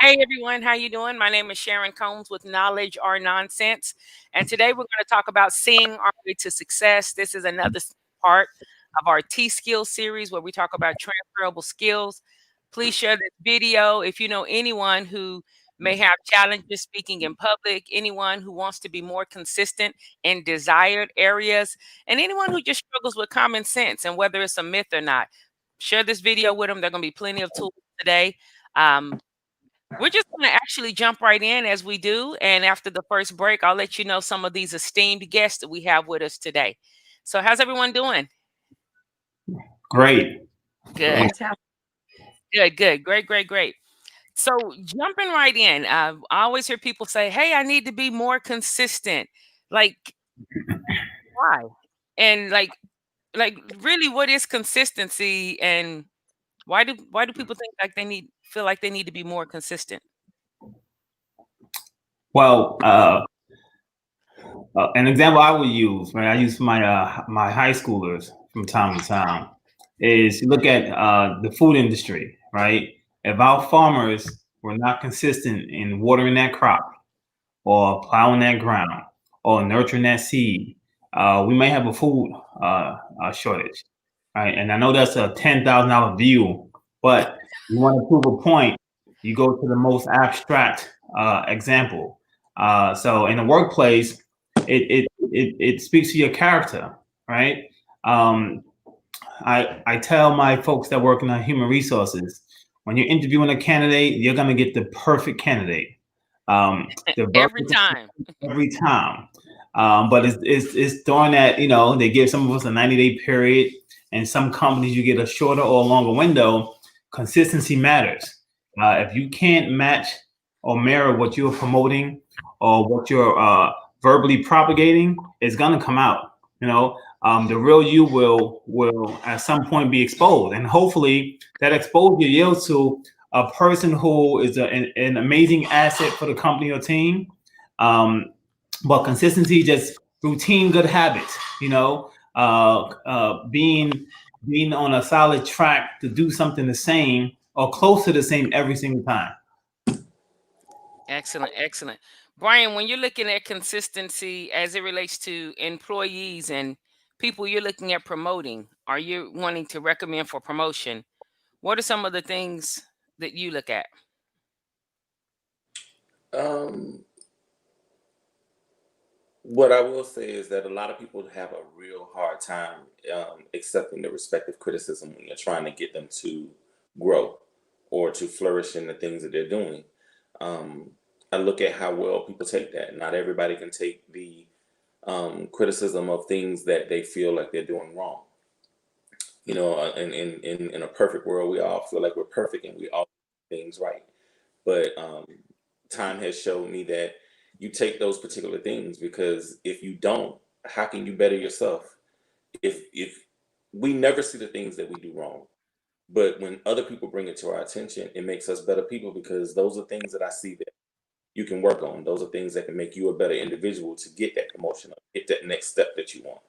Hey everyone, how you doing? My name is Sharon Combs with Knowledge or Nonsense, and today we're going to talk about seeing our way to success. This is another part of our T skill series where we talk about transferable skills. Please share this video if you know anyone who may have challenges speaking in public, anyone who wants to be more consistent in desired areas, and anyone who just struggles with common sense and whether it's a myth or not. Share this video with them. There are going to be plenty of tools today. We're just going to actually jump right in as we do. And after the first break, I'll let you know some of these esteemed guests that we have with us today. So, how's everyone doing? Great. Good. Good, good. Great, great, great. So, jumping right in, I always hear people say, hey, I need to be more consistent. Like, why? And like really, what is consistency and why do people think like feel like they need to be more consistent? Well, an example I would use, right? I use my high schoolers from time to time. Is you look at the food industry, right? If our farmers were not consistent in watering that crop, or plowing that ground, or nurturing that seed, we may have a food shortage, right? And I know that's a $10,000 view, but you want to prove a point, you go to the most abstract example. So in the workplace, it speaks to your character, right? Um, I tell my folks that work in the human resources, when you're interviewing a candidate, you're gonna get the perfect candidate. The Every verbal time. every time. But it's during that, they give some of us a 90-day period, and some companies you get a shorter or a longer window. Consistency matters. If you can't match or mirror what you're promoting or what you're verbally propagating, it's gonna come out. The real you will at some point be exposed, and hopefully that exposure yields to a person who is an amazing asset for the company or team. But consistency, just routine, good habits. Being on a solid track to do something the same or close to the same every single time. Excellent, excellent. Brian, when you're looking at consistency as it relates to employees and people you're looking at promoting, are you wanting to recommend for promotion? What are some of the things that you look at? Um, what I will say is that a lot of people have a real hard time accepting the respective criticism when you're trying to get them to grow or to flourish in the things that they're doing. Um, I look at how well people take that. Not everybody can take the criticism of things that they feel like they're doing wrong. In a perfect world, we all feel like we're perfect and we all do things right. But time has showed me that you take those particular things, because if you don't, how can you better yourself? If we never see the things that we do wrong, but when other people bring it to our attention, it makes us better people, because those are things that I see that you can work on. Those are things that can make you a better individual to get that promotion, or get that next step that you want.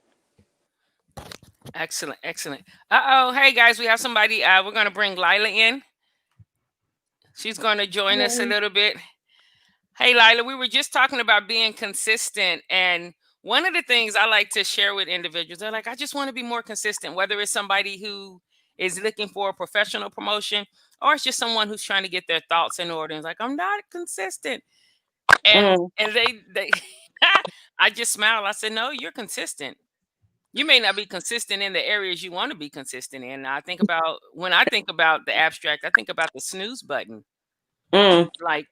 Excellent, excellent. Hey guys, we have somebody. We're going to bring Lila in. She's going to join us a little bit. Hey, Lila, we were just talking about being consistent. And one of the things I like to share with individuals, they're like, I just want to be more consistent, whether it's somebody who is looking for a professional promotion or it's just someone who's trying to get their thoughts in order. And it's like, I'm not consistent. And they I just smiled. I said, no, you're consistent. You may not be consistent in the areas you want to be consistent in. When I think about the abstract, I think about the snooze button. Like,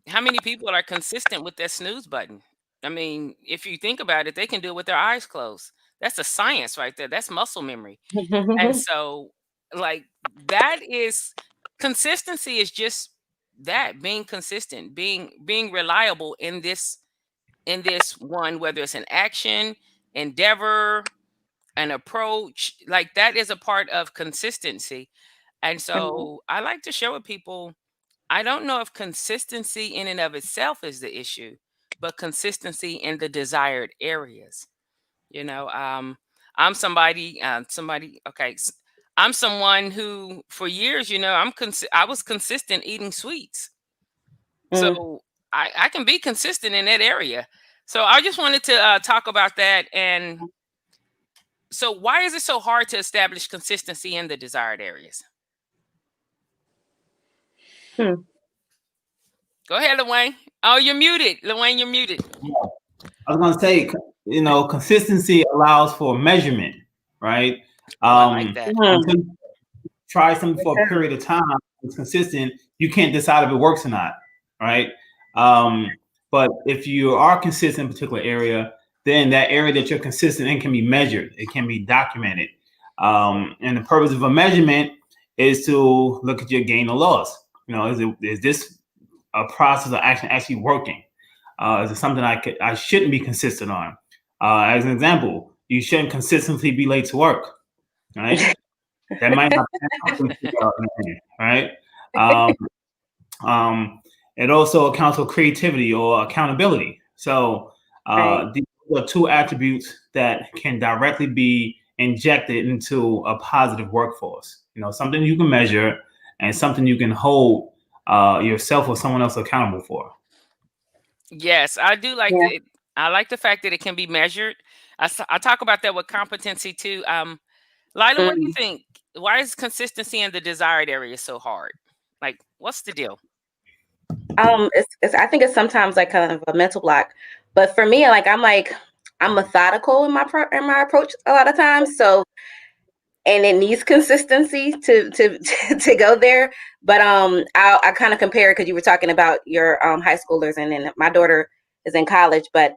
how many people are consistent with that snooze button? I mean, if you think about it, they can do it with their eyes closed. That's a science right there. That's muscle memory. And so, like, that is consistency is just that, being consistent, being reliable in this one, whether it's an action, endeavor, an approach, like that is a part of consistency. And so I like to share with people, I don't know if consistency in and of itself is the issue, but consistency in the desired areas. You know, I'm somebody, okay, I'm someone who, for years, I was consistent eating sweets. Mm. So I can be consistent in that area. So I just wanted to talk about that. And so, why is it so hard to establish consistency in the desired areas? Hmm. Go ahead, Lawayne. Oh, you're muted. Lawayne, you're muted. I was gonna say, consistency allows for measurement, right? Oh, I like that. Mm. Until you try something for a period of time, it's consistent. You can't decide if it works or not, right? But if you are consistent in a particular area, then that area that you're consistent in can be measured. It can be documented. And the purpose of a measurement is to look at your gain or loss. Is this a process of action actually working? Is it something I shouldn't be consistent on? As an example, you shouldn't consistently be late to work, right? That might not right? Um, it also accounts for creativity or accountability. So Right. these are two attributes that can directly be injected into a positive workforce. Something you can measure and something you can hold yourself or someone else accountable for. Yes, I do like Yeah. it. I like the fact that it can be measured. I talk about that with competency too. Lila, what do you Mm. think? Why is consistency in the desired area so hard? Like, what's the deal? It's I think it's sometimes like kind of a mental block, but for me, I'm methodical in my approach a lot of times. So, and it needs consistency to to go there. But I kind of compare because you were talking about your high schoolers, and then my daughter is in college, but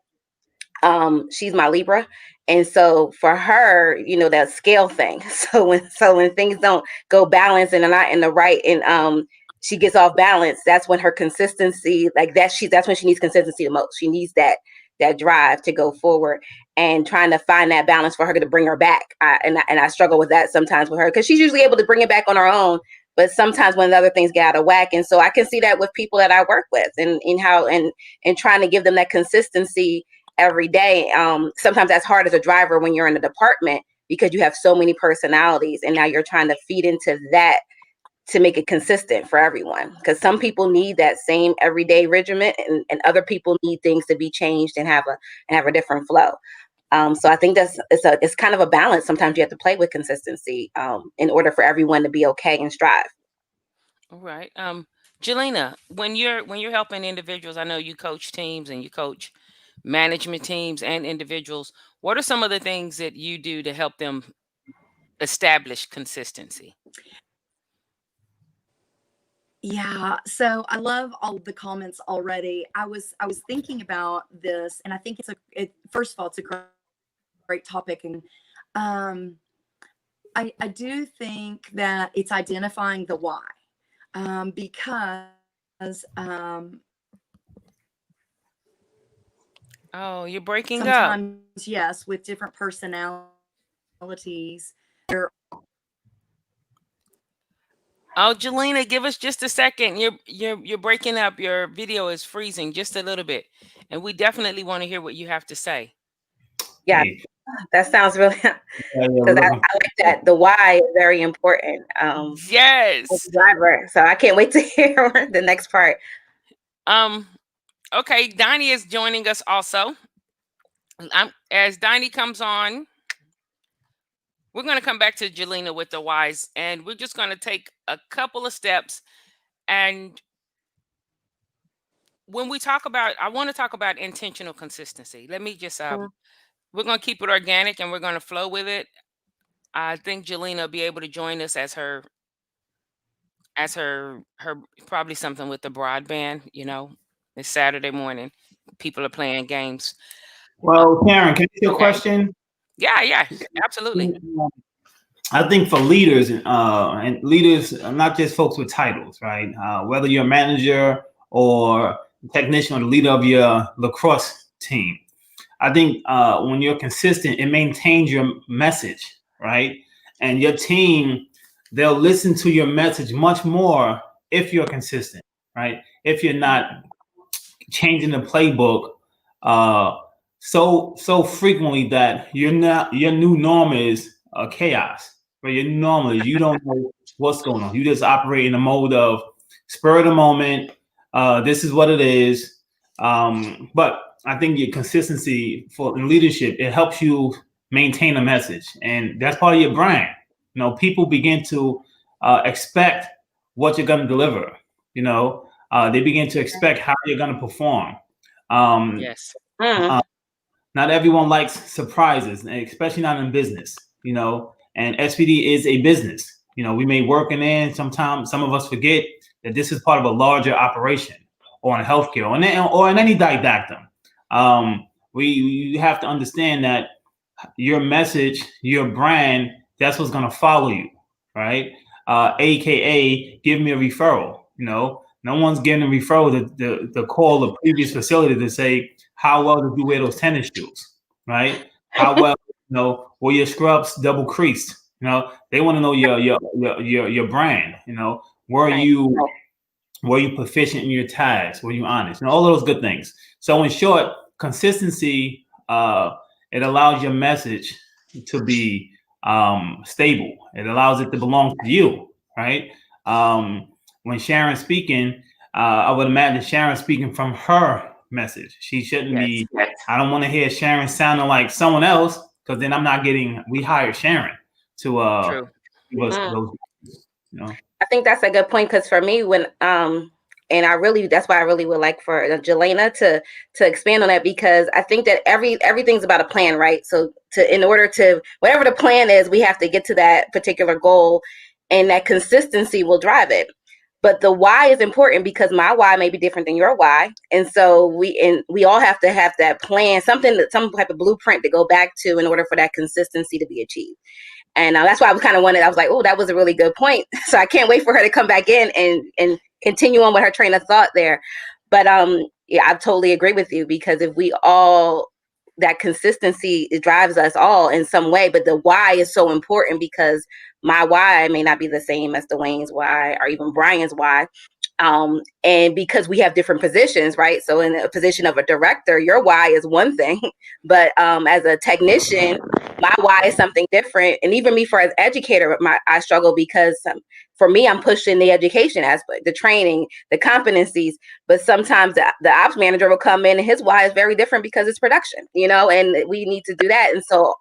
she's my Libra, and so for her, that scale thing. So when things don't go balance and are not in the right, and she gets off balance, that's when her consistency, like that's when she needs consistency the most. She needs that drive to go forward, and trying to find that balance for her to bring her back. And I struggle with that sometimes with her, because she's usually able to bring it back on her own, but sometimes when the other things get out of whack. And so I can see that with people that I work with, and in how and trying to give them that consistency every day. Sometimes that's hard as a driver when you're in a department, because you have so many personalities, and now you're trying to feed into that to make it consistent for everyone, because some people need that same everyday regimen, and other people need things to be changed and have a different flow. So I think it's kind of a balance. Sometimes you have to play with consistency in order for everyone to be okay and strive. All right. Jelena, when you're helping individuals, I know you coach teams and you coach management teams and individuals. What are some of the things that you do to help them establish consistency? Yeah, so I love all the comments already. I was thinking about this, and I think first of all, it's a great topic, and um, I do think that it's identifying the why, because Oh, you're breaking up. sometimes, yes, with different personalities, they're Oh, Jelena, give us just a second. You're breaking up. Your video is freezing just a little bit, and we definitely want to hear what you have to say. Yeah, Hey, that sounds really, yeah, we're because I looking. like that. The why is very important as Yes. a driver. So I can't wait to hear the next part. Um. Okay, Donnie is joining us also. As Donnie comes on, we're going to come back to Jelena with the whys, and we're just going to take a couple of steps. And when we talk about, I want to talk about intentional consistency. Let me just, Mm. we're going to keep it organic and we're going to flow with it. I think Jelena will be able to join us as her probably something with the broadband. It's Saturday morning. People are playing games. Well, Karen, can I ask you a Okay. question? Yeah, absolutely. I think for leaders and leaders, not just folks with titles, right? Whether you're a manager or technician or the leader of your lacrosse team, I think when you're consistent, it maintains your message, right? And your team, they'll listen to your message much more if you're consistent, right? If you're not changing the playbook so frequently that your new norm is chaos, But your normal is you don't know what's going on. You just operate in the mode of spur of the moment. This is what it is. But I think your consistency for in leadership, it helps you maintain a message, and that's part of your brand. You know, people begin to expect what you're going to deliver. You know, they begin to expect how you're going to perform. Um, Yes. uh, Not everyone likes surprises, especially not in business, you know. And SPD is a business. You know, we may work in sometimes some of us forget that this is part of a larger operation or in healthcare or in any didactum. We have to understand that your message, your brand, that's what's going to follow you, right? AKA, give me a referral. You know, no one's getting a referral to call the previous facility to say, how well did you wear those tennis shoes, right? How well, were your scrubs double creased? You know, they want to know your brand. You know, were Right. you proficient in your tags? Were you honest? And all of those good things. So in short, consistency, it allows your message to be stable. It allows it to belong to you, right? When Sharon's speaking, I would imagine Sharon speaking from her message. She shouldn't Yes. be. I don't want to hear Sharon sounding like someone else, because then I'm not getting. We hired Sharon to True. give us Mm. those, you know. I think that's a good point because for me, when and I really that's why I really would like for Jelena to expand on that, because I think that everything's about a plan, right? So in order to whatever the plan is, we have to get to that particular goal, and that consistency will drive it. But the why is important because my why may be different than your why, and so we all have to have that plan, some type of blueprint to go back to in order for that consistency to be achieved. And that's why I was kind of wanted. I was like, oh, that was a really good point. So I can't wait for her to come back in and continue on with her train of thought there. But yeah, I totally agree with you, because if we all, that consistency, it drives us all in some way. But the why is so important, because my why may not be the same as Dwayne's why or even Brian's why. And because we have different positions, right? So in a position of a director, your why is one thing, but as a technician, my why is something different. And even me, for as educator, I struggle because for me, I'm pushing the education aspect, the training, the competencies. But sometimes the ops manager will come in and his why is very different because it's production, and we need to do that. And so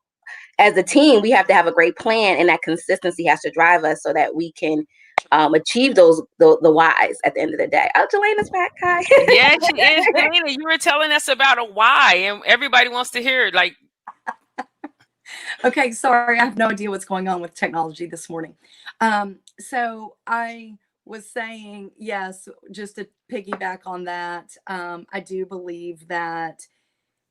as a team, we have to have a great plan, and that consistency has to drive us so that we can achieve the whys at the end of the day. Oh, Jelena's back. Hi. Yes, she is. Jelena, you were telling us about a why, and everybody wants to hear it. Like, Okay, sorry, I have no idea what's going on with technology this morning. So I was saying, yes, just to piggyback on that, I do believe that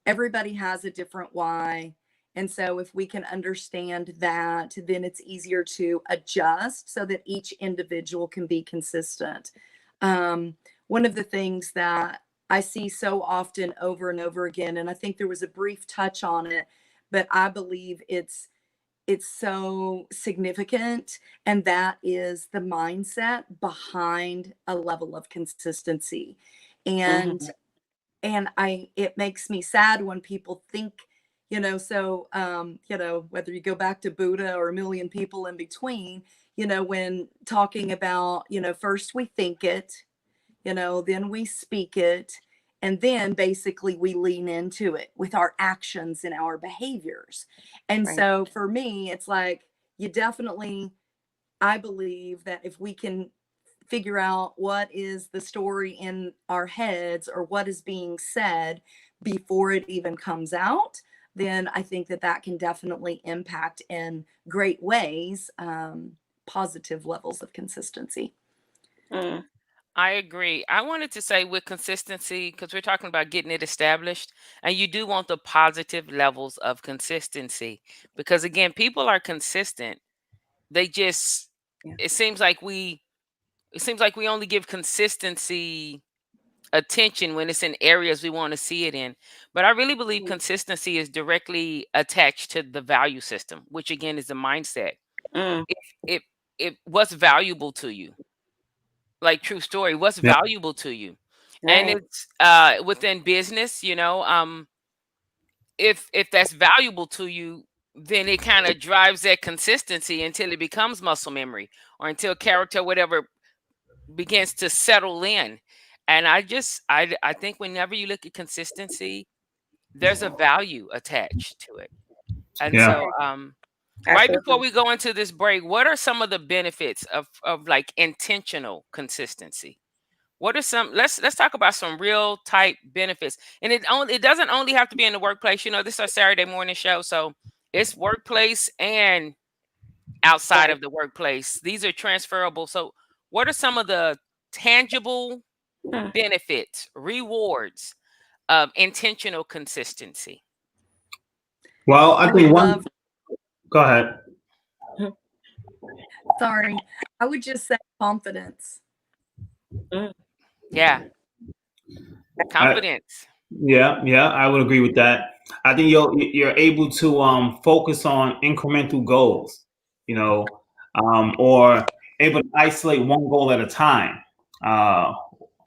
everybody has a different why. And so if we can understand that, then it's easier to adjust so that each individual can be consistent. One of the things that I see so often over and over again, and I think there was a brief touch on it, but I believe it's so significant, and that is the mindset behind a level of consistency. And Mhm. and it makes me sad when people think, so whether you go back to Buddha or a million people in between, when talking about, first we think it, then we speak it, and then basically we lean into it with our actions and our behaviors. And Right. so for me, it's like, you definitely, I believe that if we can figure out what is the story in our heads or what is being said before it even comes out, then I think that that can definitely impact in great ways, positive levels of consistency. Mm. I agree. I wanted to say with consistency, because we're talking about getting it established, and you do want the positive levels of consistency. Because again, people are consistent. They just, Yeah. it seems like we only give consistency attention when it's in areas we want to see it in. But I really believe consistency is directly attached to the value system, which again is the mindset. Mm. If if what's valuable to you, like true story, what's Yeah. valuable to you, and Right. it's within business, if that's valuable to you, then it kind of drives that consistency until it becomes muscle memory, or until character, whatever, begins to settle in. And I think whenever you look at consistency, there's a value attached to it. And Yeah. so right before Absolutely. we go into this break, what are some of the benefits of like intentional consistency? What are some, let's talk about some real type benefits. And it doesn't only have to be in the workplace. You know, this is our Saturday morning show, so it's workplace and outside of the workplace. These are transferable. So what are some of the tangible Hmm. benefits, rewards of intentional consistency? Well, I I would think one. love, Go ahead. sorry, I would just say confidence. Yeah, confidence. Yeah, I would agree with that. I think you're able to focus on incremental goals, you know, or able to isolate one goal at a time, uh,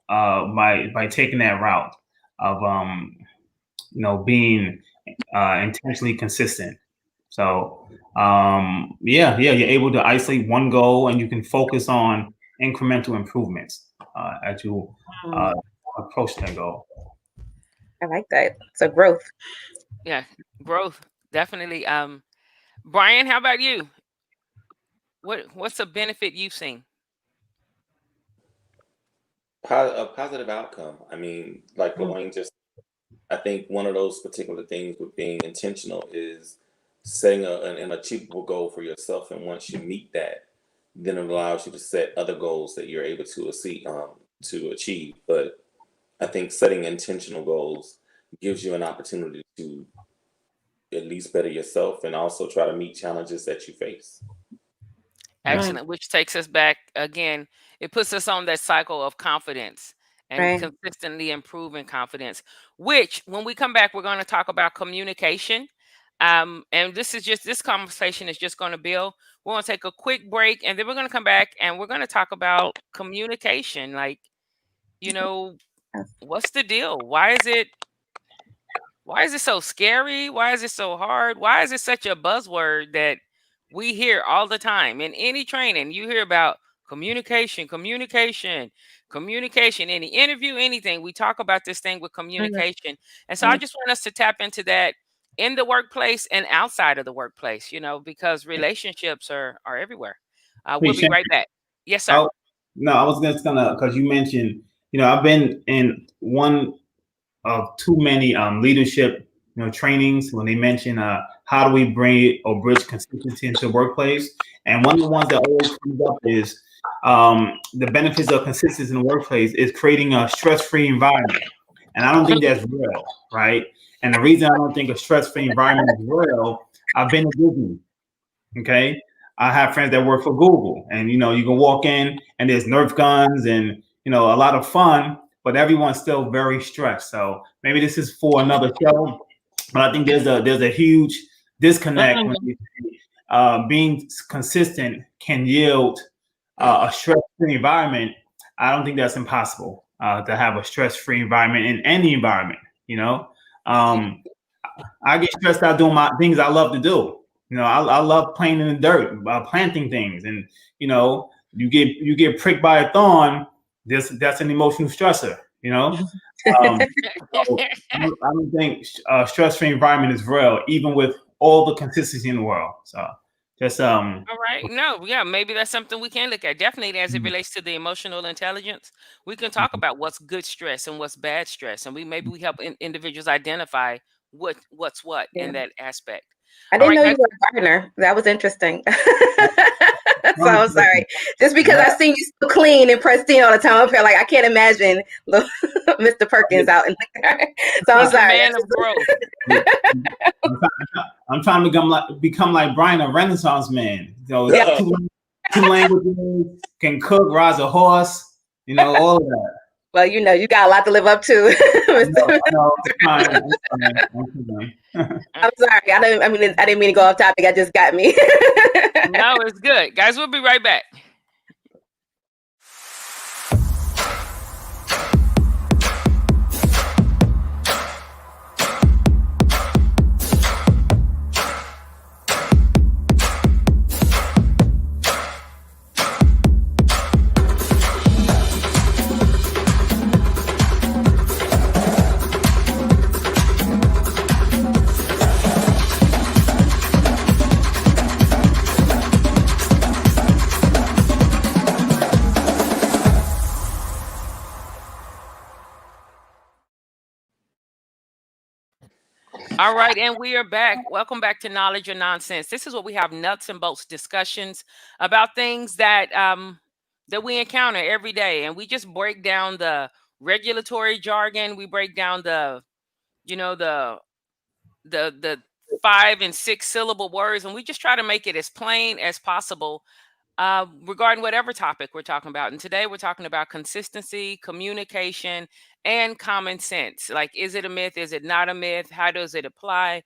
by taking that route of being intentionally consistent. So you're able to isolate one goal, and you can focus on incremental improvements as you uh, approach that goal. I like that. So growth. Yeah, growth, definitely. Brian, how about you? What's a benefit you've seen? A positive outcome. I mean, like Dwayne just, I think one of those particular things with being intentional is setting an achievable goal for yourself. And once you meet that, then it allows you to set other goals that you're able to achieve. But I think setting intentional goals gives you an opportunity to at least better yourself and also try to meet challenges that you face. Excellent. Which takes us back again. It puts us on that cycle of confidence and Right. consistently improving confidence. Which, when we come back, we're going to talk about communication. And this conversation is just going to build. We're going to take a quick break, and then we're going to come back and we're going to talk about communication. Like, you know, what's the deal? Why is it so scary? Why is it so hard? Why is it such a buzzword that we hear all the time? In any training, you hear about communication, communication, communication. Any interview, anything, we talk about this thing with communication. And so I just want us to tap into that in the workplace and outside of the workplace, because relationships are everywhere. Hey, We'll be Shannon, right back. Yes, sir. no, I was just gonna, because you mentioned, I've been in one of too many leadership trainings when they mention how do we bring or bridge consistency into the workplace, and one of the ones that always comes up is the benefits of consistency in the workplace is creating a stress-free environment, and I don't think that's real, right? And the reason I don't think a stress-free environment is real, I've been to Disney. Okay, I have friends that work for Google, and you can walk in and there's Nerf guns and a lot of fun, but everyone's still very stressed. So maybe this is for another show, but I think there's a huge disconnect when being consistent can yield a stress-free environment. I don't think that's impossible to have a stress-free environment in any environment. I get stressed out doing my things I love to do. I love playing in the dirt, planting things, and you get pricked by a thorn. That's an emotional stressor. So I don't think a stress-free environment is real, even with all the consistency in the world. So just All right. No, yeah, maybe that's something we can look at. Definitely as it relates to the emotional intelligence, we can talk about what's good stress and what's bad stress. And maybe we help individuals identify what's what in that aspect. I All didn't right, know guys. you were a gardener. That was interesting. So I'm sorry. Just because I seen you so clean and pristine all the time, I feel like I can't imagine Mr. Perkins out in the car. So I'm He's a sorry. man of growth. I'm trying to become like Brian, a Renaissance man. Yeah. Two languages, can cook, ride a horse, all of that. Well, you got a lot to live up to. No, I'm sorry. I didn't mean to go off topic. I just got me. No, it's good. Guys, we'll be right back. All right, and we are back. Welcome back to Knowledge or Nonsense. This is what we have nuts and bolts discussions about things that we encounter every day, and we just break down the regulatory jargon. We break down the you know the 5 and 6 syllable words, and we just try to make it as plain as possible regarding whatever topic we're talking about. And today we're talking about consistency, communication, and common sense. Like, is it a myth? Is it not a myth? How does it apply?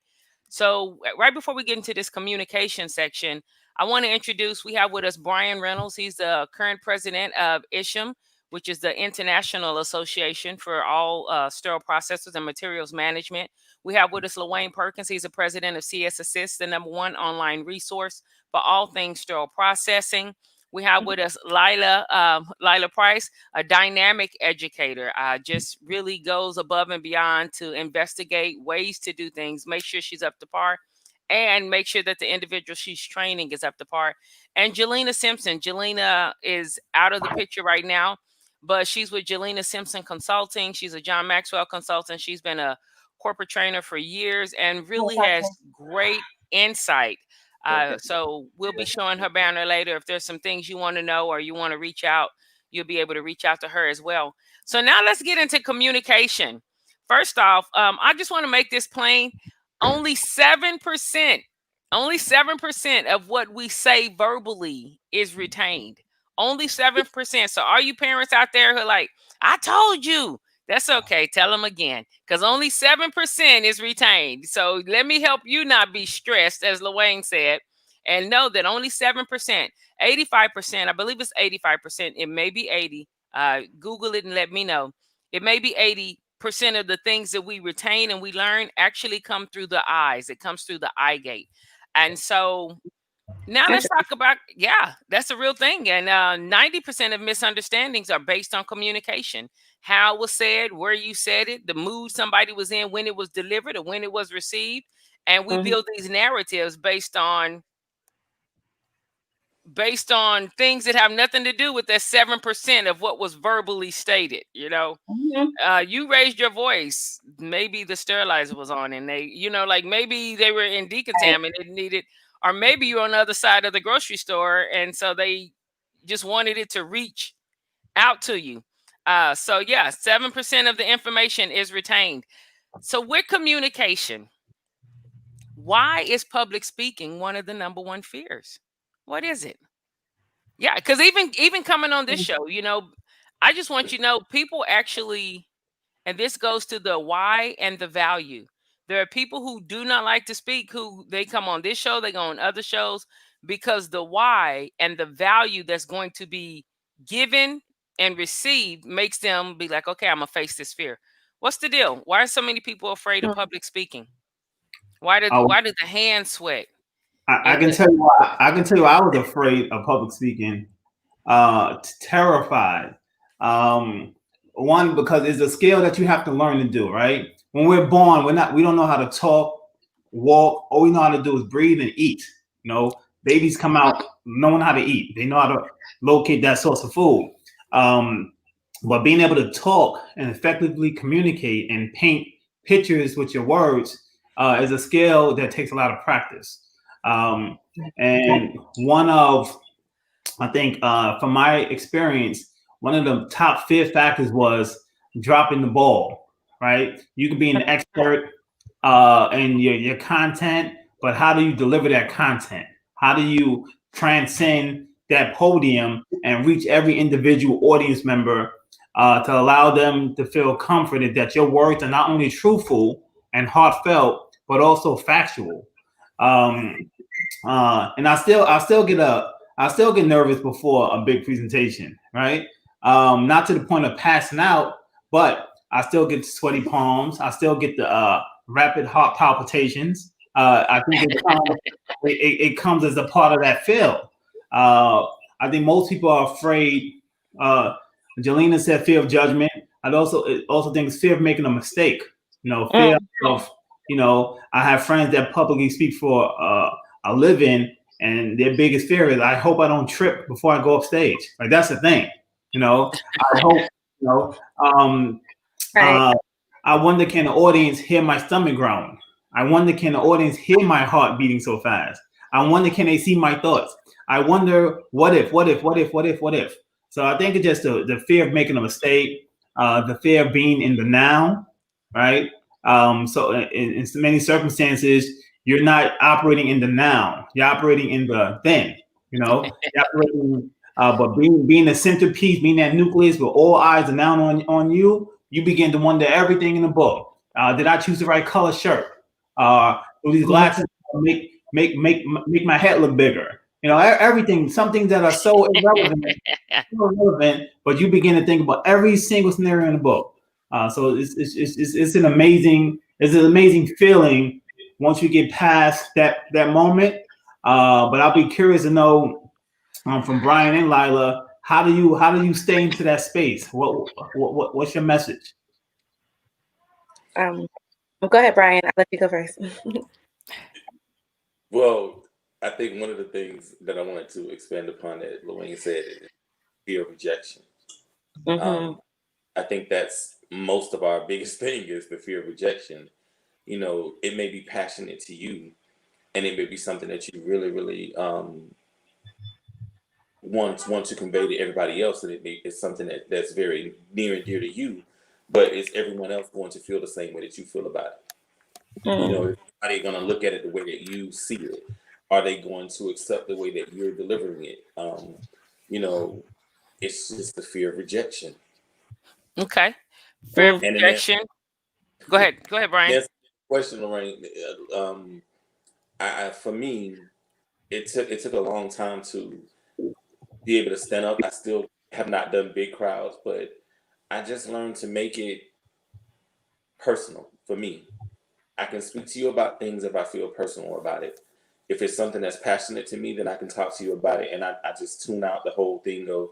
So, right before we get into this communication section, I want to introduce, we have with us Brian Reynolds. He's the current president of ISHM, which is the International Association for all sterile processors and materials management. We have with us LaWayne Perkins. He's the president of CS Assist, the #1 online resource for all things sterile processing. We have with us Lila Price, a dynamic educator, just really goes above and beyond to investigate ways to do things, make sure she's up to par, and make sure that the individual she's training is up to par. And Jelena Simpson. Jelena is out of the picture right now, but she's with Jelena Simpson Consulting. She's a John Maxwell consultant. She's been a corporate trainer for years and really has great insight. So we'll be showing her banner later. If there's some things you want to know or you want to reach out, you'll be able to reach out to her as well. So now let's get into communication. First off, I just want to make this plain. Only 7% of what we say verbally is retained. Only 7%. So all you parents out there who are like, I told you. That's okay. Tell them again, because only 7% is retained. So let me help you not be stressed, as LaWayne said, and know that only 7%, 85%, I believe it's 85%. It may be 80. Google it and let me know. It may be 80% of the things that we retain and we learn actually come through the eyes. It comes through the eye gate. And so now let's talk about, that's a real thing. And 90% of misunderstandings are based on communication. How it was said, where you said it, the mood somebody was in when it was delivered or when it was received. And we build these narratives based on things that have nothing to do with that 7% of what was verbally stated. You raised your voice. Maybe the sterilizer was on and they, like maybe they were in decontam and it needed, or maybe you're on the other side of the grocery store and so they just wanted it to reach out to you. 7% of the information is retained. So with communication, why is public speaking one of the #1 fears? What is it? Yeah, because even coming on this show, I just want you to know people actually, and this goes to the why and the value. There are people who do not like to speak, who they come on this show, they go on other shows, because the why and the value that's going to be given and received makes them be like, okay, I'm gonna face this fear. What's the deal? Why are so many people afraid of public speaking? Why did the hands sweat? I can tell you why. I can tell you I was afraid of public speaking, terrified. One, because it's a skill that you have to learn to do, right? When we're born, we don't know how to talk, walk. All we know how to do is breathe and eat. Babies come out knowing how to eat. They know how to locate that source of food. But being able to talk and effectively communicate and paint pictures with your words is a skill that takes a lot of practice. And one of, I think, from my experience, one of the top fear factors was dropping the ball, right? You can be an expert in your content, but how do you deliver that content? How do you transcend that podium and reach every individual audience member to allow them to feel comforted that your words are not only truthful and heartfelt, but also factual? And I still get nervous before a big presentation, right? Not to the point of passing out, but I still get sweaty palms. I still get the rapid heart palpitations. I think it comes as a part of that feel. I think most people are afraid. Jelena said fear of judgment. I also think it's fear of making a mistake. Fear of, I have friends that publicly speak for a living, and their biggest fear is, I hope I don't trip before I go off stage. Like, that's the thing. I hope, I wonder, can the audience hear my stomach groan? I wonder, can the audience hear my heart beating so fast? I wonder, can they see my thoughts? I wonder, what if, what if, what if, what if, what if? So I think it's just the fear of making a mistake, the fear of being in the now, right? So in so many circumstances, you're not operating in the now. You're operating in the then. You're operating, but being the centerpiece, being that nucleus where all eyes are now on you, you begin to wonder everything in the book. Did I choose the right color shirt? Do these glasses make my head look bigger? Everything. Some things that are so irrelevant, but you begin to think about every single scenario in the book. So it's an amazing feeling once you get past that moment. But I'll be curious to know from Brian and Lila, how do you stay into that space? What's your message? Go ahead, Brian. I'll let you go first. Well, I think one of the things that I wanted to expand upon that Lorraine said is fear of rejection. Mm-hmm. I think that's most of our biggest thing is the fear of rejection. It may be passionate to you, and it may be something that you really, really want to convey to everybody else, and it's something that's very near and dear to you, but is everyone else going to feel the same way that you feel about it? Are they going to look at it the way that you see it? Are they going to accept the way that you're delivering it? It's just the fear of rejection. Okay. Fear of rejection. Go ahead, Brian. Yes, question, Lorraine. For me, it took a long time to be able to stand up. I still have not done big crowds, but I just learned to make it personal for me. I can speak to you about things if I feel personal about it. If it's something that's passionate to me, then I can talk to you about it. And I just tune out the whole thing of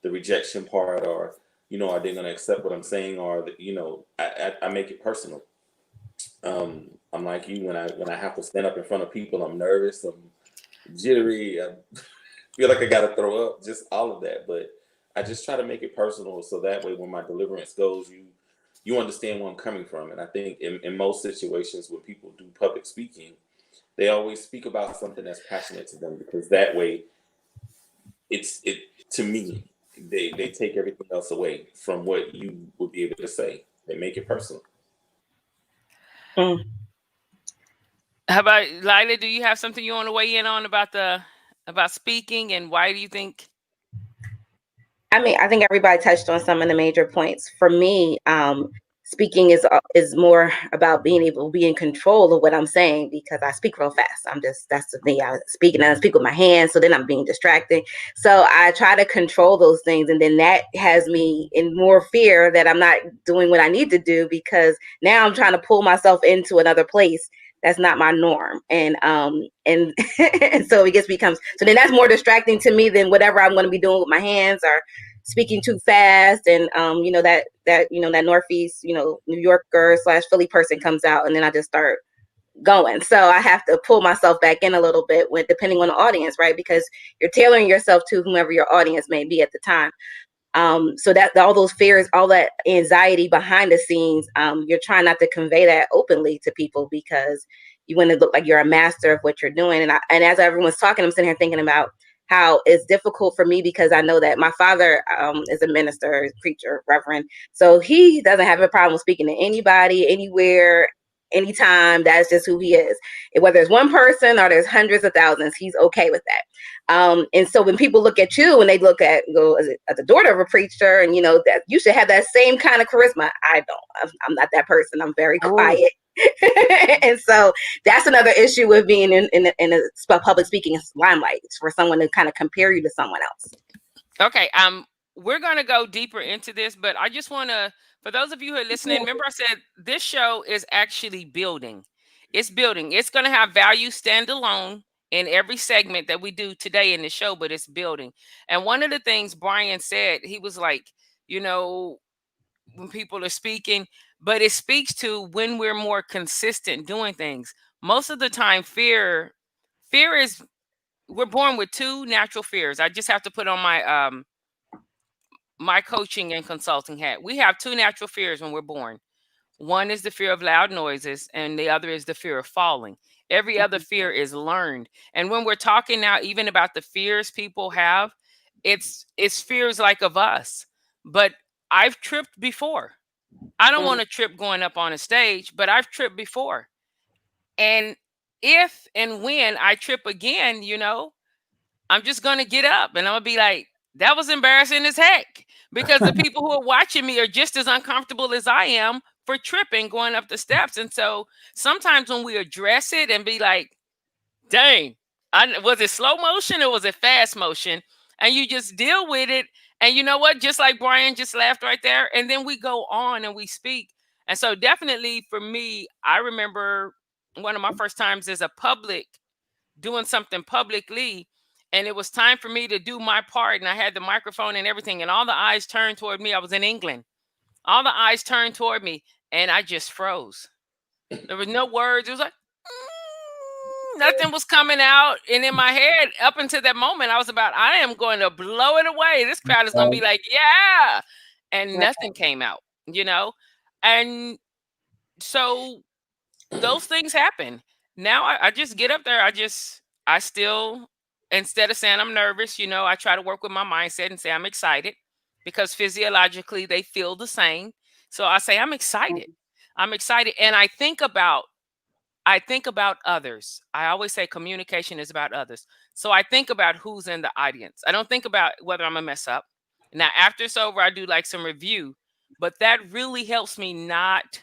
the rejection part, or, are they going to accept what I'm saying? Or, I make it personal. I'm like you, when I have to stand up in front of people, I'm nervous, I'm jittery, I feel like I got to throw up, just all of that. But I just try to make it personal, so that way when my deliverance goes, you understand where I'm coming from. And I think in most situations when people do public speaking, they always speak about something that's passionate to them, because that way to me, they take everything else away from what you would be able to say. They make it personal. How about Lila? Do you have something you want to weigh in on about speaking, and why do you think? I think everybody touched on some of the major points. For me, speaking is more about being able to be in control of what I'm saying, because I speak real fast. That's the thing. I speak and I speak with my hands, so then I'm being distracted. So I try to control those things, and then that has me in more fear that I'm not doing what I need to do, because now I'm trying to pull myself into another place that's not my norm. And and so it becomes, so then that's more distracting to me than whatever I'm going to be doing with my hands, or speaking too fast. And that Northeast, New Yorker / Philly person comes out, and then I just start going. So I have to pull myself back in a little bit, depending on the audience, right? Because you're tailoring yourself to whomever your audience may be at the time. So that all those fears, all that anxiety behind the scenes, you're trying not to convey that openly to people, because you want to look like you're a master of what you're doing. And as everyone's talking, I'm sitting here thinking about how it's difficult for me, because I know that my father is a minister, preacher, reverend. So he doesn't have a problem speaking to anybody, anywhere, anytime. That's just who he is. And whether it's one person or there's hundreds of thousands, he's okay with that. And so when people look at you and they look at as a daughter of a preacher, and that you should have that same kind of charisma. I don't. I'm not that person. I'm very quiet. And so that's another issue with being in a public speaking limelight. It's for someone to kind of compare you to someone else. Okay. We're going to go deeper into this, but I just want to, for those of you who are listening, remember I said this show is actually building. It's building. It's going to have value standalone in every segment that we do today in the show, but it's building. And one of the things Brian said, he was like, when people are speaking, but it speaks to when we're more consistent doing things. Most of the time, fear is, we're born with two natural fears. I just have to put on my coaching and consulting hat. We have two natural fears when we're born. One is the fear of loud noises, and the other is the fear of falling. Every other fear is learned. And when we're talking now, even about the fears people have, it's fears like of us. But I've tripped before. I don't want to trip going up on a stage, but I've tripped before. And if and when I trip again, I'm just going to get up and I'm going to be like, that was embarrassing as heck. Because the people who are watching me are just as uncomfortable as I am for tripping going up the steps. And so sometimes when we address it and be like, dang, was it slow motion or was it fast motion? And you just deal with it. And you know what? Just like Brian just laughed right there. And then we go on and we speak. And so definitely for me, I remember one of my first times as a public doing something publicly, and it was time for me to do my part, and I had the microphone and everything, and all the eyes turned toward me. I was in England. All the eyes turned toward me, and I just froze. There was no words. It was like nothing was coming out. And in my head, up until that moment, I am going to blow it away. This crowd is going to be like, yeah. And nothing came out, And so those things happen. Now I just get up there. I still, instead of saying I'm nervous, I try to work with my mindset and say I'm excited, because physiologically they feel the same. So I say I'm excited. I'm excited. And I think about others. I always say communication is about others. So I think about who's in the audience. I don't think about whether I'm gonna mess up. Now after it's over, I do like some review, but that really helps me not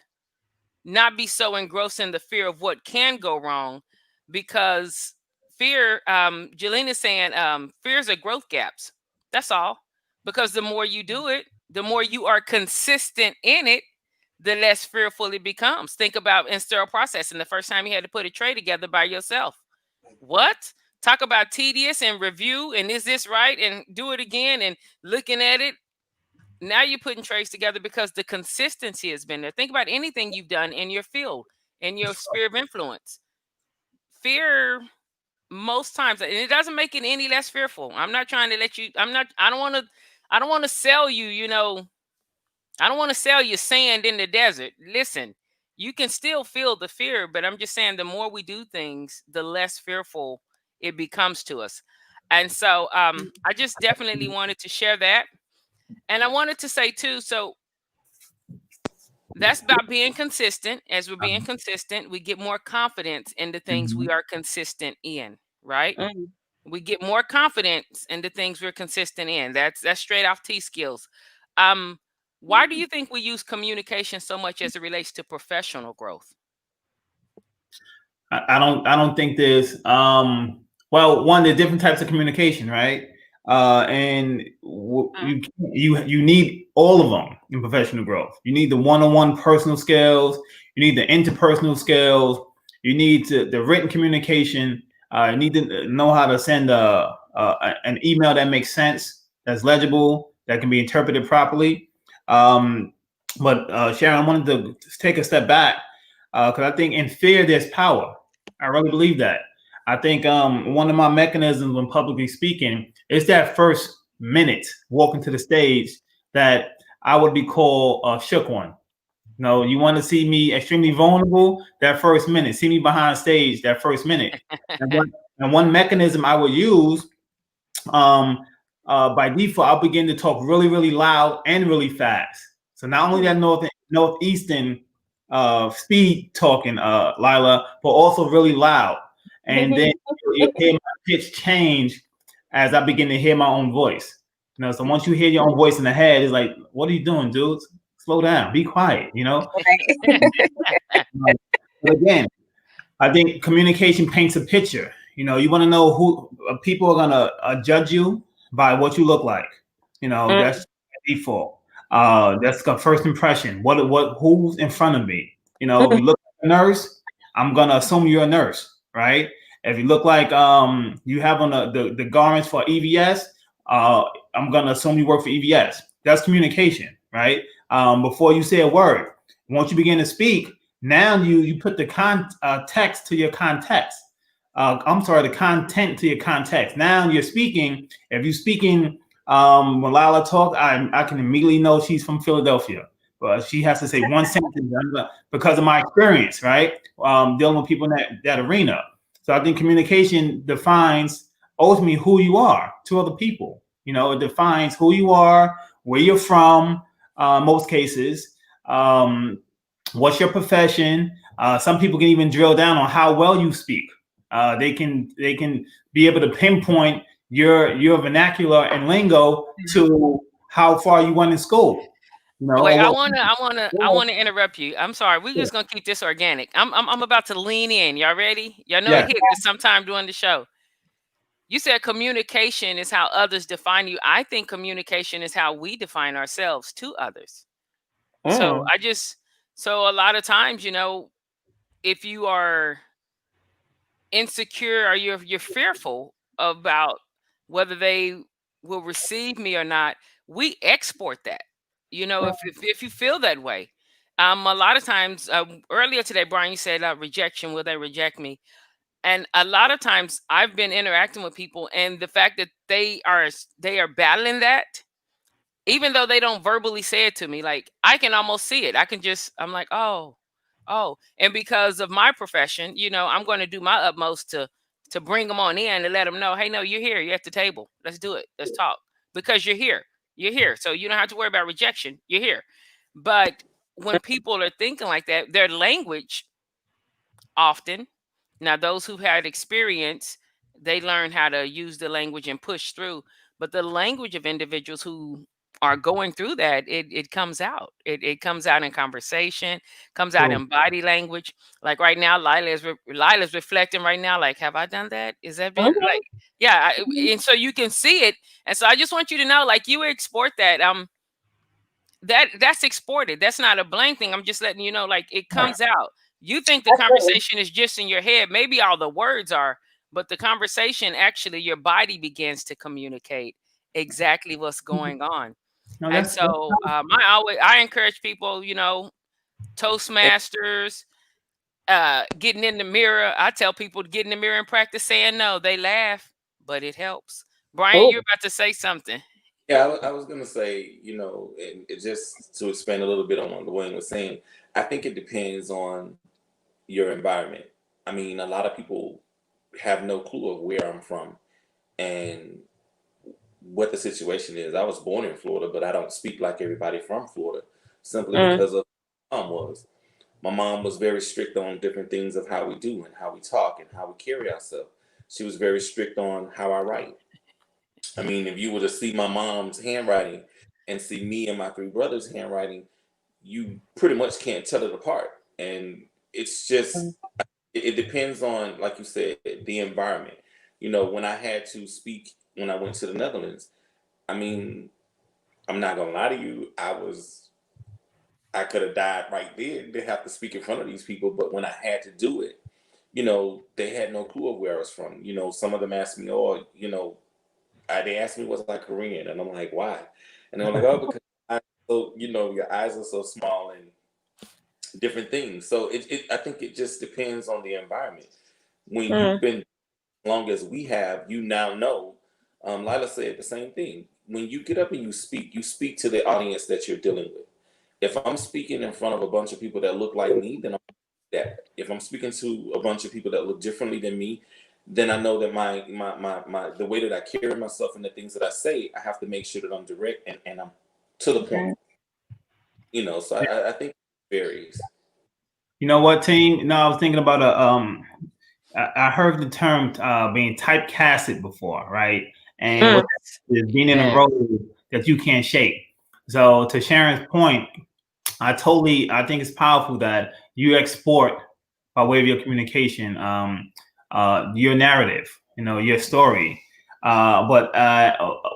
be so engrossed in the fear of what can go wrong, because fear, Jelena saying, fears are growth gaps. That's all. Because the more you do it, the more you are consistent in it, the less fearful it becomes. Think about in sterile processing, the first time you had to put a tray together by yourself. What? Talk about tedious and review and is this right? And do it again and looking at it. Now you're putting trays together because the consistency has been there. Think about anything you've done in your field, in your sphere of influence. Fear, most times, and it doesn't make it any less fearful. I'm not trying to let you, I don't want to sell you, I don't want to sell you sand in the desert. Listen, you can still feel the fear, but I'm just saying the more we do things, the less fearful it becomes to us. And so I just definitely wanted to share that. And I wanted to say too, so that's about being consistent. As we're being consistent, we get more confidence in the things we are consistent in, right? We get more confidence in the things we're consistent in. That's straight off T skills. Why do you think we use communication so much as it relates to professional growth? I don't think there's well, one, there's different types of communication, right? And you need all of them in professional growth. You need the one-on-one personal skills. You need the interpersonal skills. You need the written communication. You need to know how to send an email that makes sense, that's legible, that can be interpreted properly. But Sharon, I wanted to take a step back because I think in fear there's power. I really believe that. I think one of my mechanisms when publicly speaking is that first minute walking to the stage that I would be called a shook one. You want to see me extremely vulnerable, that first minute. See me behind stage, that first minute. And one mechanism I would use by default, I'll begin to talk really, really loud and really fast. So not only that northeastern speed talking, Lila, but also really loud. And then you hear my pitch change as I begin to hear my own voice. So once you hear your own voice in the head, it's like, what are you doing, dude? Slow down, be quiet, But again, I think communication paints a picture. You want to know who people are gonna judge you by what you look like. That's default. That's the first impression. Who's in front of me? If you look like a nurse, I'm gonna assume you're a nurse, right? If you look like you have on the garments for EVS, I'm gonna assume you work for EVS. That's communication, right? Before you say a word, once you begin to speak, now you put the text to your context. The content to your context. Now you're speaking. If you're speaking when Lila talk, I can immediately know she's from Philadelphia. she has to say one sentence because of my experience, right? Dealing with people in that arena. So I think communication defines ultimately who you are to other people. It defines who you are, where you're from, most cases. What's your profession? Some people can even drill down on how well you speak. They can be able to pinpoint your vernacular and lingo to how far you went in school. Wait, I Or wanna interrupt you. I'm sorry. We're just gonna keep this organic. I'm about to lean in. Y'all ready? Y'all know it yeah, hit me sometime during the show. You said communication is how others define you. I think communication is how we define ourselves to others. So so a lot of times, if you are insecure or you're fearful about whether they will receive me or not, we export that. If you feel that way, a lot of times, earlier today, Brian, you said rejection. Will they reject me? And a lot of times, I've been interacting with people, and the fact that they are battling that, even though they don't verbally say it to me, like I can almost see it. I'm like, oh. And because of my profession, I'm going to do my utmost to bring them on in and let them know, hey, no, you're here. You're at the table. Let's do it. Let's talk. Because you're here. You're here. So you don't have to worry about rejection. You're here. But when people are thinking like that, their language often, now those who've had experience, they learn how to use the language and push through. But the language of individuals who are going through that, it comes out. It comes out in conversation, comes out true. in body language. Like right now, Lila's reflecting right now. Like, have I done that? Is that been like, yeah? And so you can see it. And so I just want you to know, like, you export that. That's exported. That's not a blank thing. I'm just letting you know, like, it comes out. You think the conversation is just in your head. Maybe all the words are, but the conversation, actually, your body begins to communicate exactly what's going on. No, And that's so I encourage people, Toastmasters, getting in the mirror. I tell people to get in the mirror and practice saying no. They laugh, but it helps. Brian, you're about to say something. Yeah, I was gonna say, and it just to expand a little bit on what Dwayne was saying, I think it depends on your environment. I mean, a lot of people have no clue of where I'm from and what the situation is. I was born in Florida, but I don't speak like everybody from Florida simply because of who my mom was. My mom was very strict on different things of how we do and how we talk and how we carry ourselves. She was very strict on how I write. I mean, if you were to see my mom's handwriting and see me and my three brothers' handwriting, you pretty much can't tell it apart. And it's just, it depends on, like you said, the environment. When I had to speak when I went to the Netherlands, I mean, I'm not gonna lie to you, I could have died right there. They have to speak in front of these people, but when I had to do it, they had no clue of where I was from. Some of them asked me, "Oh, they asked me was I Korean," and I'm like, "Why?" And they're like, "Oh, because your eyes are so small and different things." So I think it just depends on the environment. When you've been as long as we have, you now know. Lila said the same thing. When you get up and you speak to the audience that you're dealing with. If I'm speaking in front of a bunch of people that look like me, then I'm that. If I'm speaking to a bunch of people that look differently than me, then I know that my the way that I carry myself and the things that I say, I have to make sure that I'm direct and I'm to the point. So I think it varies. You know what, team? No, I was thinking about I heard the term being typecasted before, right? And what that is being in a role that you can't shake. So to Sharon's point, I think it's powerful that you export by way of your communication, your narrative, your story. But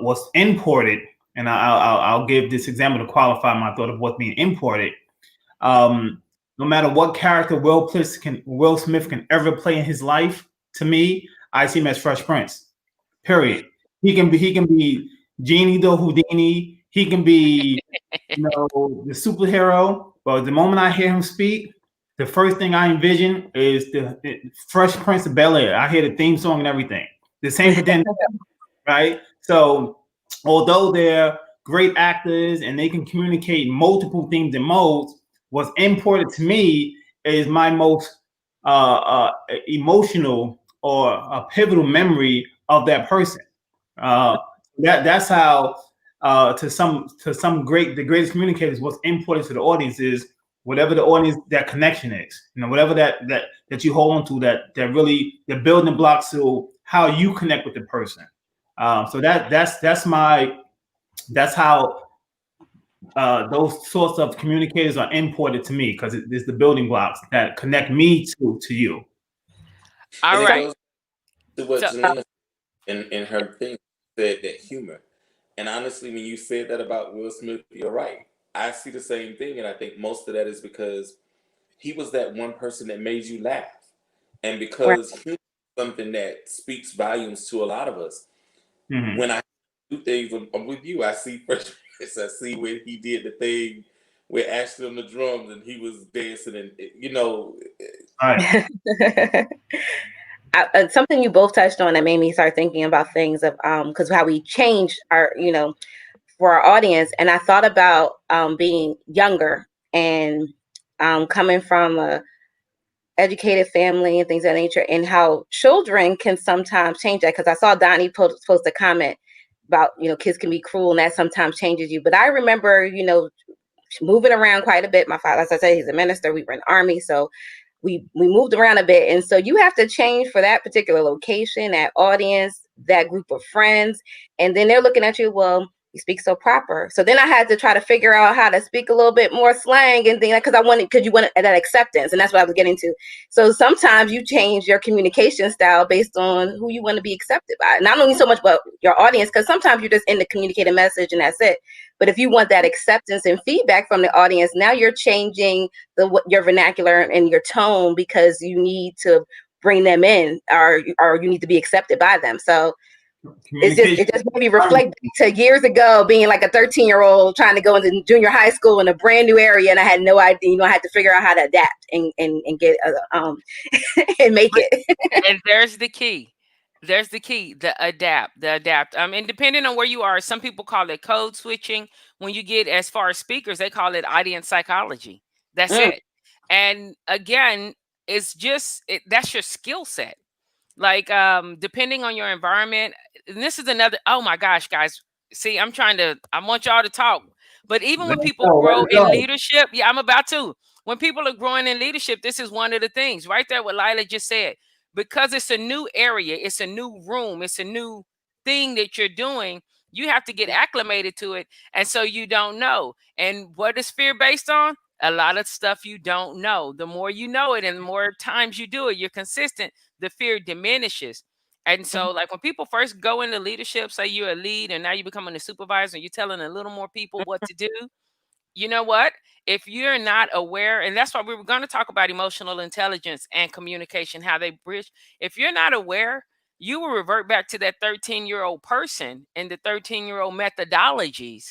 what's imported, and I'll give this example to qualify my thought of what's being imported. No matter what character Will Smith can ever play in his life, to me, I see him as Fresh Prince. Period. He can be Genie the Houdini. He can be, the superhero. But the moment I hear him speak, the first thing I envision is the Fresh Prince of Bel-Air. I hear the theme song and everything. The same for Denzel, right? So, although they're great actors and they can communicate multiple themes and modes, what's important to me is my most emotional or a pivotal memory of that person. That's how to some the greatest communicators, what's important to the audience is whatever the audience that connection is, whatever that you hold on to, that really the building blocks to how you connect with the person. So that's how those sorts of communicators are important to me, because it's the building blocks that connect me to you. All And it right. goes to what So Janina in her thing said, that humor. And honestly, when you said that about Will Smith, you're right. I see the same thing, and I think most of that is because he was that one person that made you laugh, and Right. because humor is something that speaks volumes to a lot of us. Mm-hmm. When I do things, I'm with you. I see Fresh Prince. I see when he did the thing with Ashley on the drums and he was dancing, and Right. Something you both touched on that made me start thinking about things of because how we change our for our audience, and I thought about being younger and coming from a educated family and things of that nature, and how children can sometimes change that. Because I saw Donnie post a comment about kids can be cruel and that sometimes changes you. But I remember moving around quite a bit. My father, as I said, he's a minister. We were in the Army, so we moved around a bit, and so you have to change for that particular location, that audience, that group of friends, and then they're looking at you, well, you speak so proper. So then I had to try to figure out how to speak a little bit more slang and things, because you wanted that acceptance, and that's what I was getting to. So sometimes you change your communication style based on who you want to be accepted by, not only so much but your audience, because sometimes you're just in to communicate a message and that's it. But if you want that acceptance and feedback from the audience, now you're changing your vernacular and your tone, because you need to bring them in, or you need to be accepted by them. So it just made me reflect to years ago, being like a 13-year-old trying to go into junior high school in a brand new area, and I had no idea. I had to figure out how to adapt and get and make it. and there's the key. There's the key, the adapt. And depending on where you are, some people call it code switching. When you get as far as speakers, they call it audience psychology. That's Mm, it. And again, that's your skill set. Like depending on your environment, and this is another, oh my gosh, guys. See, I want y'all to talk. But even when Let's people go. grow Let's in go. leadership, yeah, I'm about to. When people are growing in leadership, this is one of the things right there, what Lila just said. Because it's a new area, it's a new room, it's a new thing that you're doing, you have to get acclimated to it. And so you don't know. And what is fear based on? A lot of stuff you don't know. The more you know it and the more times you do it, you're consistent, the fear diminishes. And so, like when people first go into leadership, say you're a lead and now you're becoming a supervisor, and you're telling a little more people what to do. You know what? If you're not aware, and that's why we were going to talk about emotional intelligence and communication, how they bridge. If you're not aware, you will revert back to that 13-year-old person and the 13-year-old methodologies,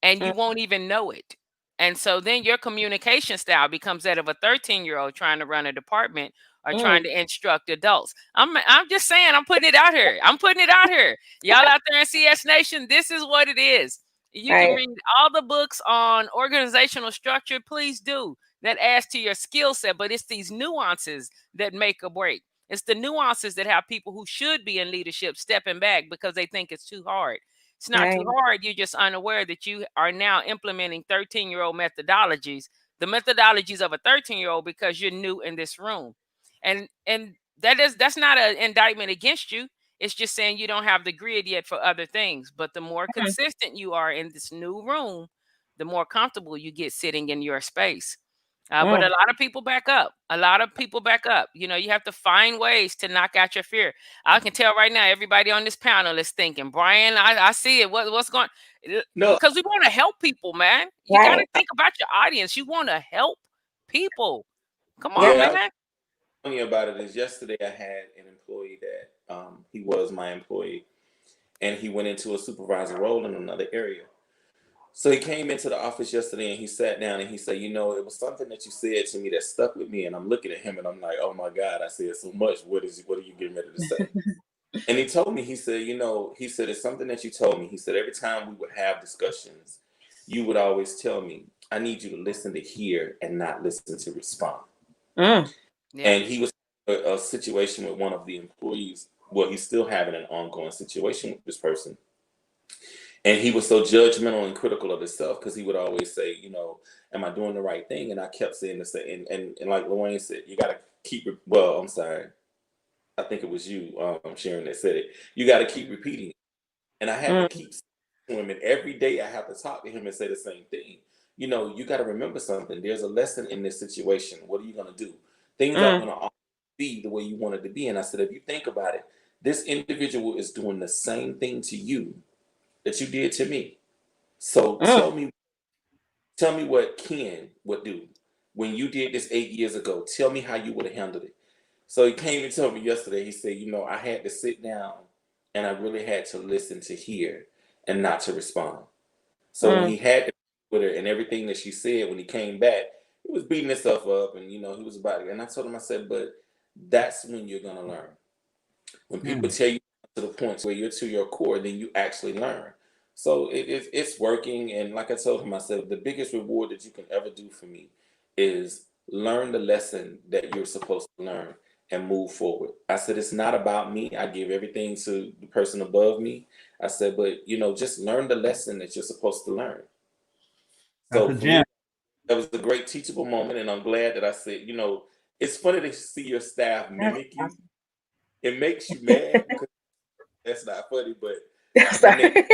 and mm, you won't even know it. And so then your communication style becomes that of a 13-year-old trying to run a department or trying mm. to instruct adults. I'm just saying, I'm putting it out here. I'm putting it out here. Y'all out there in CS Nation, this is what it is. You can Right. read all the books on organizational structure. Please do. That adds to your skill set, but it's these nuances that make or break. It's the nuances that have people who should be in leadership stepping back because they think it's too hard. It's not too Right. hard. You're just unaware that you are now implementing 13-year-old methodologies, the methodologies of a 13-year-old, because you're new in this room. And that's not an indictment against you. It's just saying you don't have the grid yet for other things. But the more Mhm. consistent you are in this new room, the more comfortable you get sitting in your space. But a Mm. lot of people back up. A lot of people back up. You have to find ways to knock out your fear. I can tell right now, everybody on this panel is thinking, Brian, I see it. What's going? no, Because we want to help people, man. You got to Right. think about your audience. You want to help people. Come on, Yep. yeah. I man. was telling you about it. Is yesterday I had an employee that he was my employee, and he went into a supervisor role in another area. So he came into the office yesterday and he sat down and he said, it was something that you said to me that stuck with me. And I'm looking at him and I'm like, oh my God, I said so much. What are you getting ready to say? And he told me, he said, he said, it's something that you told me. He said, every time we would have discussions, you would always tell me, I need you to listen to hear and not listen to respond. Mm. Yeah. And he was a situation with one of the employees. Well, he's still having an ongoing situation with this person. And he was so judgmental and critical of himself because he would always say, am I doing the right thing? And I kept saying the same. And like Lorraine said, you got to keep it. Well, I'm sorry. I think it was you, Sharon, that said it. You got to keep repeating it. And I had to Mm. keep saying to him. And every day I have to talk to him and say the same thing. You got to remember something. There's a lesson in this situation. What are you going to do? Things aren't Mm. going to be the way you want it to be. And I said, if you think about it, this individual is doing the same thing to you that you did to me. So Mm. tell me what Ken would do when you did this 8 years ago. Tell me how you would have handled it. So he came and told me yesterday. He said, I had to sit down and I really had to listen to hear and not to respond. So when Mm. he had to with her and everything that she said, when he came back, he was beating himself up and he was about it. And I told him, I said, but that's when you're gonna learn. When people tell you to the points where you're to your core, then you actually learn. So it's working. And like I told him, I said, the biggest reward that you can ever do for me is learn the lesson that you're supposed to learn and move forward. I said, it's not about me. I give everything to the person above me. I said, but just learn the lesson that you're supposed to learn. That's So a for me, gem. that was a great teachable moment. And I'm glad that I said, it's funny to see your staff That's mimic you. awesome. It makes you mad because that's not funny, but when Sorry. they laugh,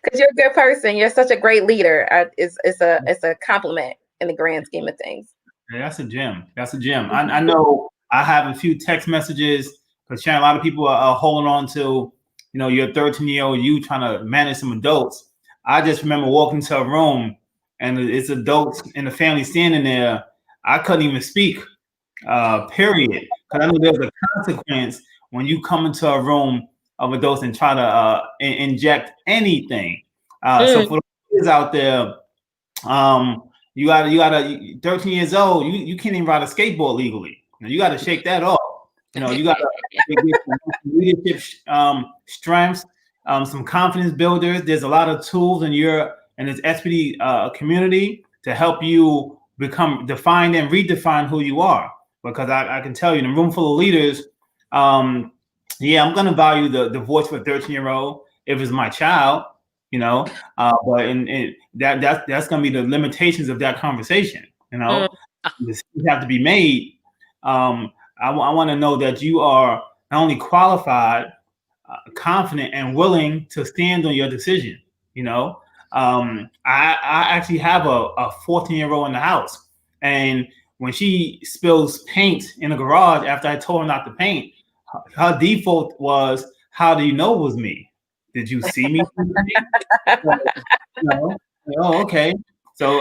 Because you're a good person. You're such a great leader. It's a compliment in the grand scheme of things. Yeah, that's a gem. That's a gem. I know I have a few text messages because Sharon, a lot of people are holding on to, your 13-year-old you trying to manage some adults. I just remember walking to a room and it's adults and the family standing there. I couldn't even speak, period. Because I know there's a consequence when you come into a room of adults and try to inject anything. So Mm. for the kids out there, um, you gotta 13 years old. You can't even ride a skateboard legally. You got to shake that off. You got to get some leadership strengths, some confidence builders. There's a lot of tools in this SPD community to help you become defined and redefine who you are. Because I can tell you, in a room full of leaders, yeah, I'm gonna value the voice for a 13-year-old if it's my child. But that's going to be the limitations of that conversation. Mm. Decisions have to be made. I want to know that you are not only qualified, confident, and willing to stand on your decision. I actually have a 14-year-old in the house, and when she spills paint in the garage after I told her not to paint, her default was, "How do you know it was me? Did you see me?" No. Oh, okay. So,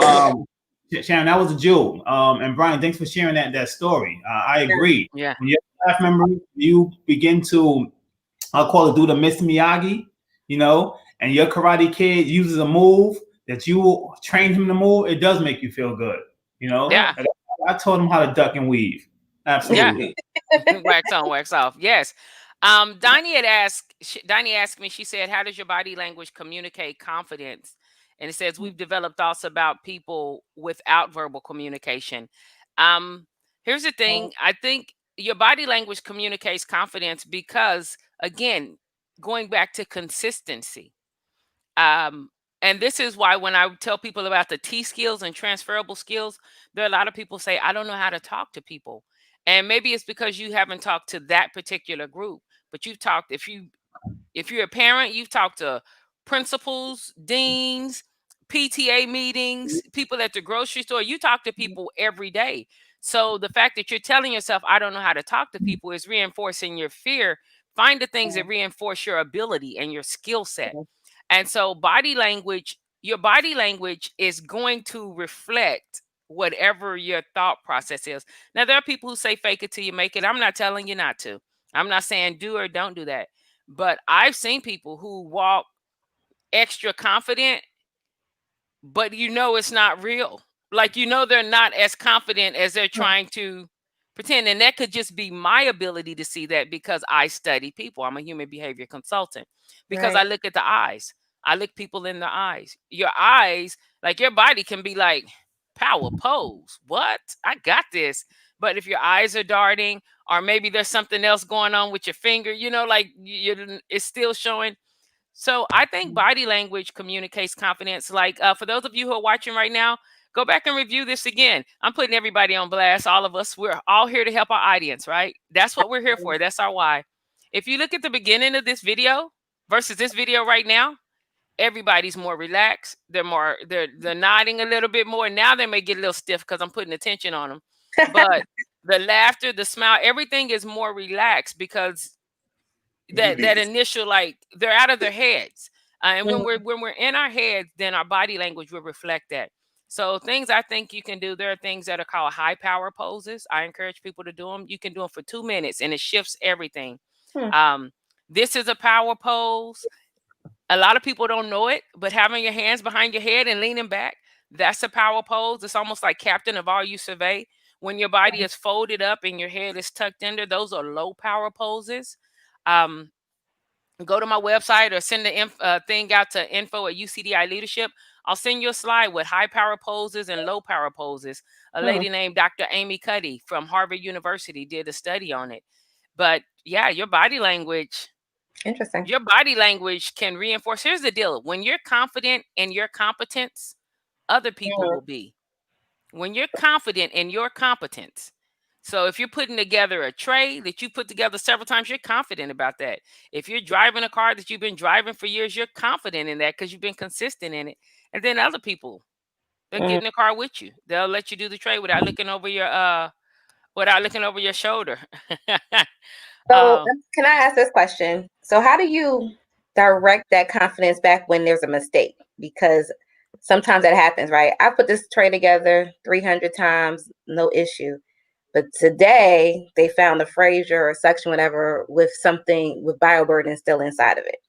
Sharon, that was a jewel. And Brian, thanks for sharing that story. I agree. Yeah. When you're a staff member, you begin to, I'll call it, do the Mr. Miyagi, and your Karate Kid uses a move that you trained him to move. It does make you feel good. Yeah. Like, I taught him how to duck and weave. Yeah. Absolutely. Wax on, wax off. Yes. Donnie asked me, she said, how does your body language communicate confidence? And it says, we've developed thoughts about people without verbal communication. Um, Here's the thing. I think your body language communicates confidence because, again, going back to consistency. Um, and this is why when I tell people about the T skills and transferable skills, there are a lot of people say, I don't know how to talk to people. And maybe it's because you haven't talked to that particular group, but you've talked, if you're a parent, you've talked to principals, deans, PTA meetings, people at the grocery store. You talk to people every day. So the fact that you're telling yourself, I don't know how to talk to people, is reinforcing your fear. Find the things that reinforce your ability and your skill set. And so your body language is going to reflect whatever your thought process is. Now, there are people who say fake it till you make it. I'm not telling you not to. I'm not saying do or don't do that. But I've seen people who walk extra confident, but it's not real. Like, they're not as confident as they're trying to pretend. And that could just be my ability to see that because I study people. I'm a human behavior consultant. Because I look at the eyes. I look people in the eyes. Your eyes, like your body can be like, power pose. What? I got this. But if your eyes are darting, or maybe there's something else going on with your finger, you know, like it's still showing. So I think body language communicates confidence. Like for those of you who are watching right now, go back and review this again. I'm putting everybody on blast. All of us, we're all here to help our audience, right? That's what we're here for. That's our why. If you look at the beginning of this video versus this video right now, everybody's more relaxed. They're nodding a little bit more. Now they may get a little stiff because I'm putting attention on them. But the laughter, the smile, everything is more relaxed because that initial, like, they're out of their heads. And when we're in our heads, then our body language will reflect that. So things I think you can do, there are things that are called high power poses. I encourage people to do them. You can do them for 2 minutes and it shifts everything. This is a power pose. A lot of people don't know it, but having your hands behind your head and leaning back, that's a power pose. It's almost like captain of all you survey. When your body is folded up and your head is tucked under, those are low power poses. Go to my website or send the thing out to info@UCDI Leadership. I'll send you a slide with high power poses and low power poses. A lady named Dr. Amy Cuddy from Harvard University did a study on it. But yeah, your body language. Interesting. Your body language can reinforce. Here's the deal. When you're confident in your competence, other people will be. When you're confident in your competence. So if you're putting together a tray that you put together several times, you're confident about that. If you're driving a car that you've been driving for years, you're confident in that because you've been consistent in it. And then other people, they'll get in the car with you. They'll let you do the tray without looking over your shoulder. So can I ask this question? So how do you direct that confidence back when there's a mistake? Because sometimes that happens, right? I put this tray together 300 times, no issue. But today they found the Fraser or suction, whatever, with something with bioburden still inside of it.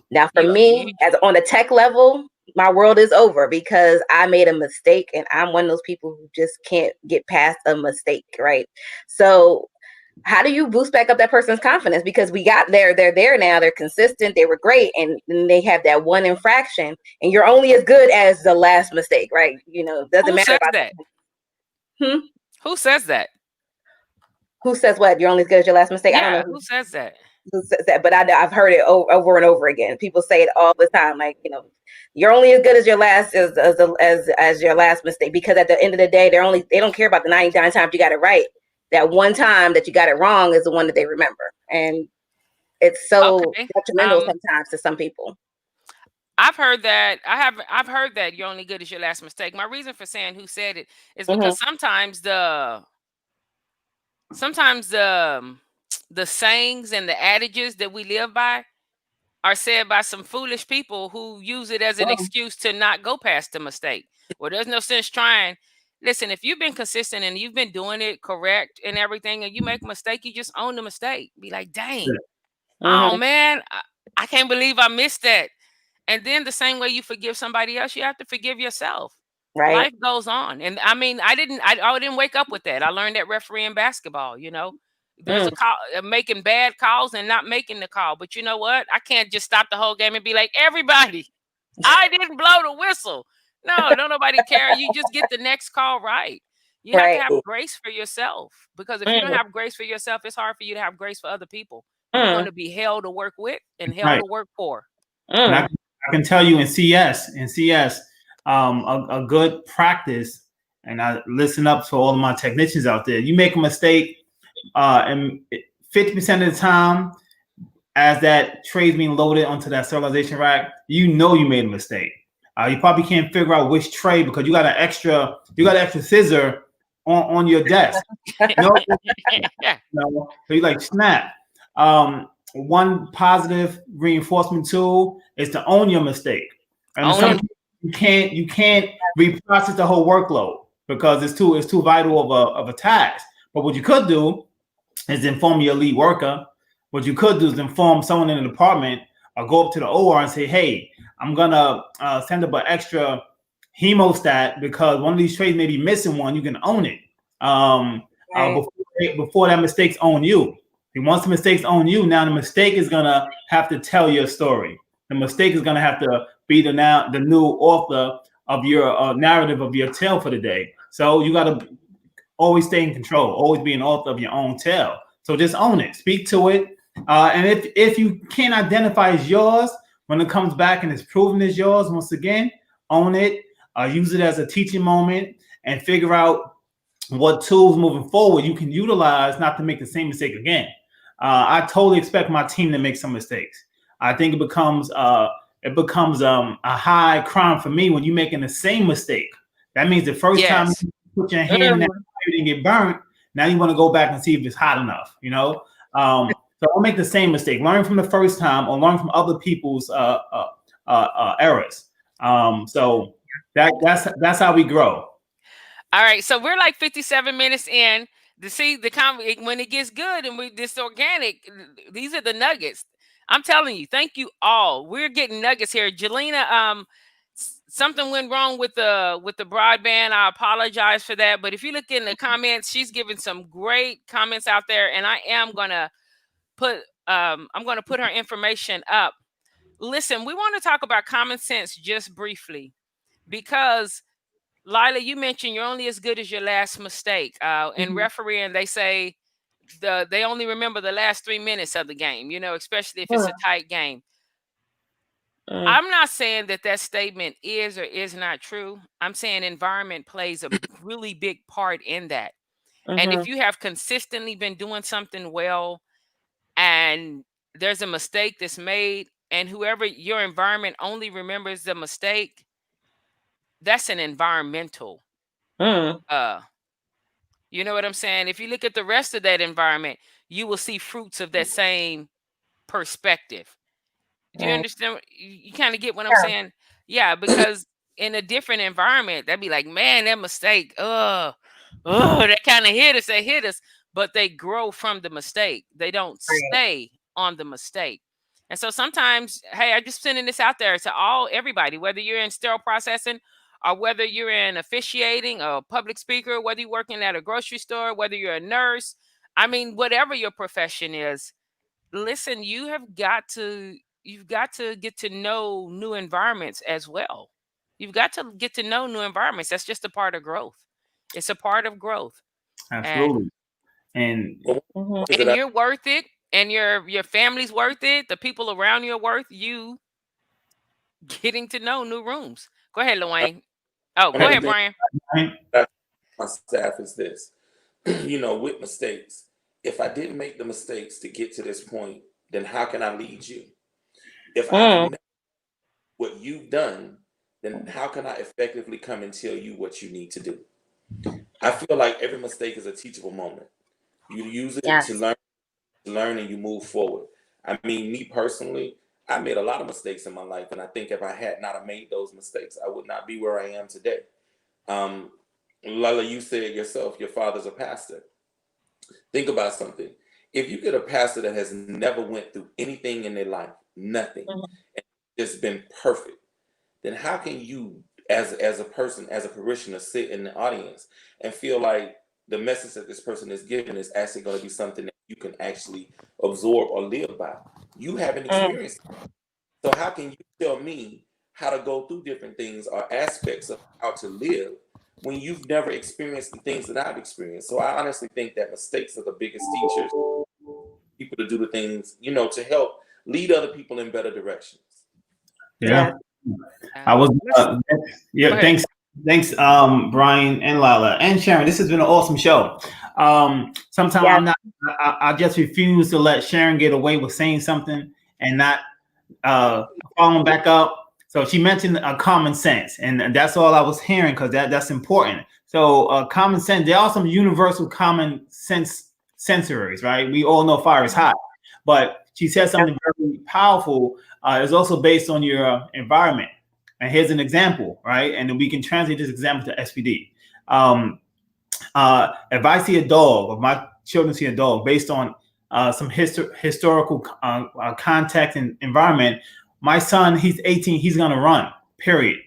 Now, for me, as on a tech level, my world is over because I made a mistake and I'm one of those people who just can't get past a mistake, right? So how do you boost back up that person's confidence? Because we got there, they're there now, they're consistent, they were great, and then they have that one infraction, and you're only as good as the last mistake, right? You know, it doesn't matter about that. Who says that? Who says what? You're only as good as your last mistake? Yeah, I don't know who says that. Who says that, but I've heard it over and over again. People say it all the time, like, you know, you're only as good as your last as your last mistake, because at the end of the day, they don't care about the 99 times you got it right. That one time that you got it wrong is the one that they remember, and it's so detrimental sometimes to some people. I've heard that. I've heard that you're only good as your last mistake. My reason for saying who said it is because sometimes the sayings and the adages that we live by are said by some foolish people who use it as an excuse to not go past the mistake. Well, there's no sense trying. Listen, if you've been consistent and you've been doing it correct and everything, and you make a mistake, you just own the mistake. Be like, dang, oh man, I can't believe I missed that. And then the same way you forgive somebody else, you have to forgive yourself. Right. Life goes on. And I mean, I didn't wake up with that. I learned that refereeing basketball, you know. There's a call, making bad calls and not making the call. But you know what? I can't just stop the whole game and be like, everybody, I didn't blow the whistle. No, don't nobody care. You just get the next call right. You have to have grace for yourself, because if you don't have grace for yourself, it's hard for you to have grace for other people. You're going to be hell to work with and hell to work for. I can tell you in CS, a good practice, and I listen up to all of my technicians out there. You make a mistake, and 50% of the time, as that tray's being loaded onto that sterilization rack, you know you made a mistake. You probably can't figure out which tray because you got an extra scissor on your desk. No, so you like snap. One positive reinforcement tool is to own your mistake. And you can't reprocess the whole workload because it's too vital of a task. But what you could do is inform your lead worker. What you could do is inform someone in the department or go up to the OR and say, hey, I'm gonna send up an extra hemostat because one of these trays may be missing one. You can own it before before that mistakes own you. Once the mistakes own you, now the mistake is gonna have to tell your story. The mistake is gonna have to be the new author of your narrative of your tale for the day. So you gotta always stay in control, always be an author of your own tale. So just own it, speak to it, and if you can't identify as yours when it comes back and it's proven as yours, once again, own it, use it as a teaching moment, and figure out what tools moving forward you can utilize not to make the same mistake again. I totally expect my team to make some mistakes. I think it becomes a high crime for me when you're making the same mistake. That means the first time you put your hand in that fire and get burnt, now you want to go back and see if it's hot enough, you know? So don't make the same mistake. Learn from the first time or learn from other people's errors. So that's how we grow. All right, so we're like 57 minutes in. To see when it gets good and this organic, these are the nuggets. I'm telling you, thank you all. We're getting nuggets here. Jelena, something went wrong with the broadband. I apologize for that. But if you look in the comments, she's given some great comments out there, and I am gonna put her information up. Listen, we want to talk about common sense just briefly, because Lila, you mentioned you're only as good as your last mistake. In refereeing, they say they only remember the last 3 minutes of the game, you know, especially if it's a tight game. I'm not saying that statement is or is not true. I'm saying environment plays a really big part in that. And if you have consistently been doing something well and there's a mistake that's made, and whoever your environment only remembers the mistake, that's an environmental. You know what I'm saying? If you look at the rest of that environment, you will see fruits of that same perspective. Do you understand? You kind of get what I'm saying? Yeah, because in a different environment, that'd be like, man, that mistake, that kind of hit us. They hit us, but they grow from the mistake. They don't stay on the mistake. And so sometimes, hey, I'm just sending this out there to everybody, whether you're in sterile processing or whether you're in officiating, a public speaker, whether you're working at a grocery store, whether you're a nurse. I mean, whatever your profession is, listen, you've got to get to know new environments as well. You've got to get to know new environments. That's just a part of growth. It's a part of growth. Absolutely. And you're worth it, and your family's worth it. The people around you are worth you getting to know new rooms. Go ahead, Luane. Oh, go ahead, Brian. My staff is this. You know, with mistakes, if I didn't make the mistakes to get to this point, then how can I lead you? If I know what you've done, then how can I effectively come and tell you what you need to do? I feel like every mistake is a teachable moment. You use it to learn, and you move forward. I mean, me personally, I made a lot of mistakes in my life, and I think if I had not made those mistakes, I would not be where I am today. Lala, you said yourself, your father's a pastor. Think about something. If you get a pastor that has never went through anything in their life, nothing, and just been perfect, then how can you, as a person, as a parishioner, sit in the audience and feel like the message that this person is giving is actually going to be something that you can actually absorb or live by? You haven't experienced it. So how can you tell me how to go through different things or aspects of how to live when you've never experienced the things that I've experienced? So I honestly think that mistakes are the biggest teachers, people to do the things, you know, to help lead other people in better directions. Yeah. I was thanks Brian and Lala and Sharon. This has been an awesome show. Sometimes I just refuse to let Sharon get away with saying something and not following back up. So she mentioned common sense, and that's all I was hearing, because that's important. So common sense, there are some universal common sense sensories, right? We all know fire is hot, but she said something very powerful. It's also based on your environment. And here's an example, right? And then we can translate this example to SPD. If I see a dog, or my children see a dog, based on some historical context and environment, my son, he's 18, he's gonna run, period.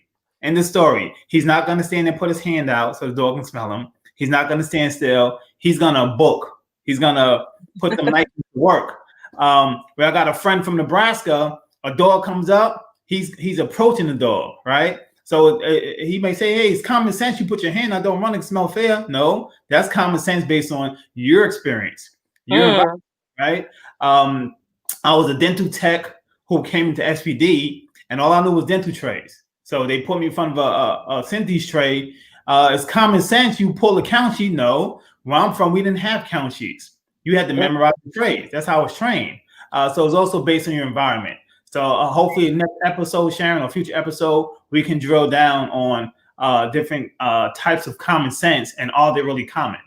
End of story. He's not gonna stand and put his hand out so the dog can smell him. He's not gonna stand still. He's gonna book. He's gonna put them nice to work. Where I got a friend from Nebraska, a dog comes up, he's approaching the dog, right? So he may say, "Hey, it's common sense. You put your hand out, don't run and smell fair." No, that's common sense based on your experience, your environment, right? I was a dental tech who came into SPD, and all I knew was dental trays. So they put me in front of a Synthes tray. It's common sense. You pull a count sheet. No, where I'm from, we didn't have count sheets. You had to memorize the trays. That's how I was trained. So it's also based on your environment. So hopefully next episode, Sharon, or future episode, we can drill down on different types of common sense and are they really common?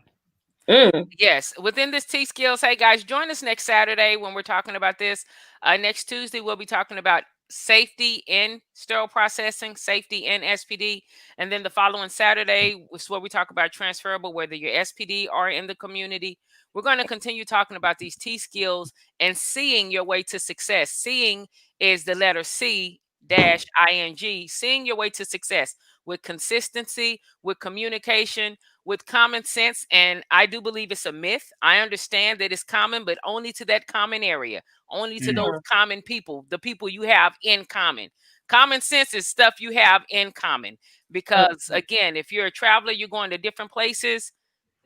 Yes, within this T skills. Hey guys, join us next Saturday when we're talking about this. Next Tuesday, we'll be talking about safety in sterile processing, safety in SPD. And then the following Saturday is where we talk about transferable, whether you're SPD or in the community. We're going to continue talking about these T skills and seeing your way to success. Seeing is the letter C dash ing, seeing your way to success with consistency, with communication, with common sense. And I do believe it's a myth. I understand that it's common, but only to that common area, only to those common people, the people you have in common. Common sense is stuff you have in common. Because again, if you're a traveler, you're going to different places.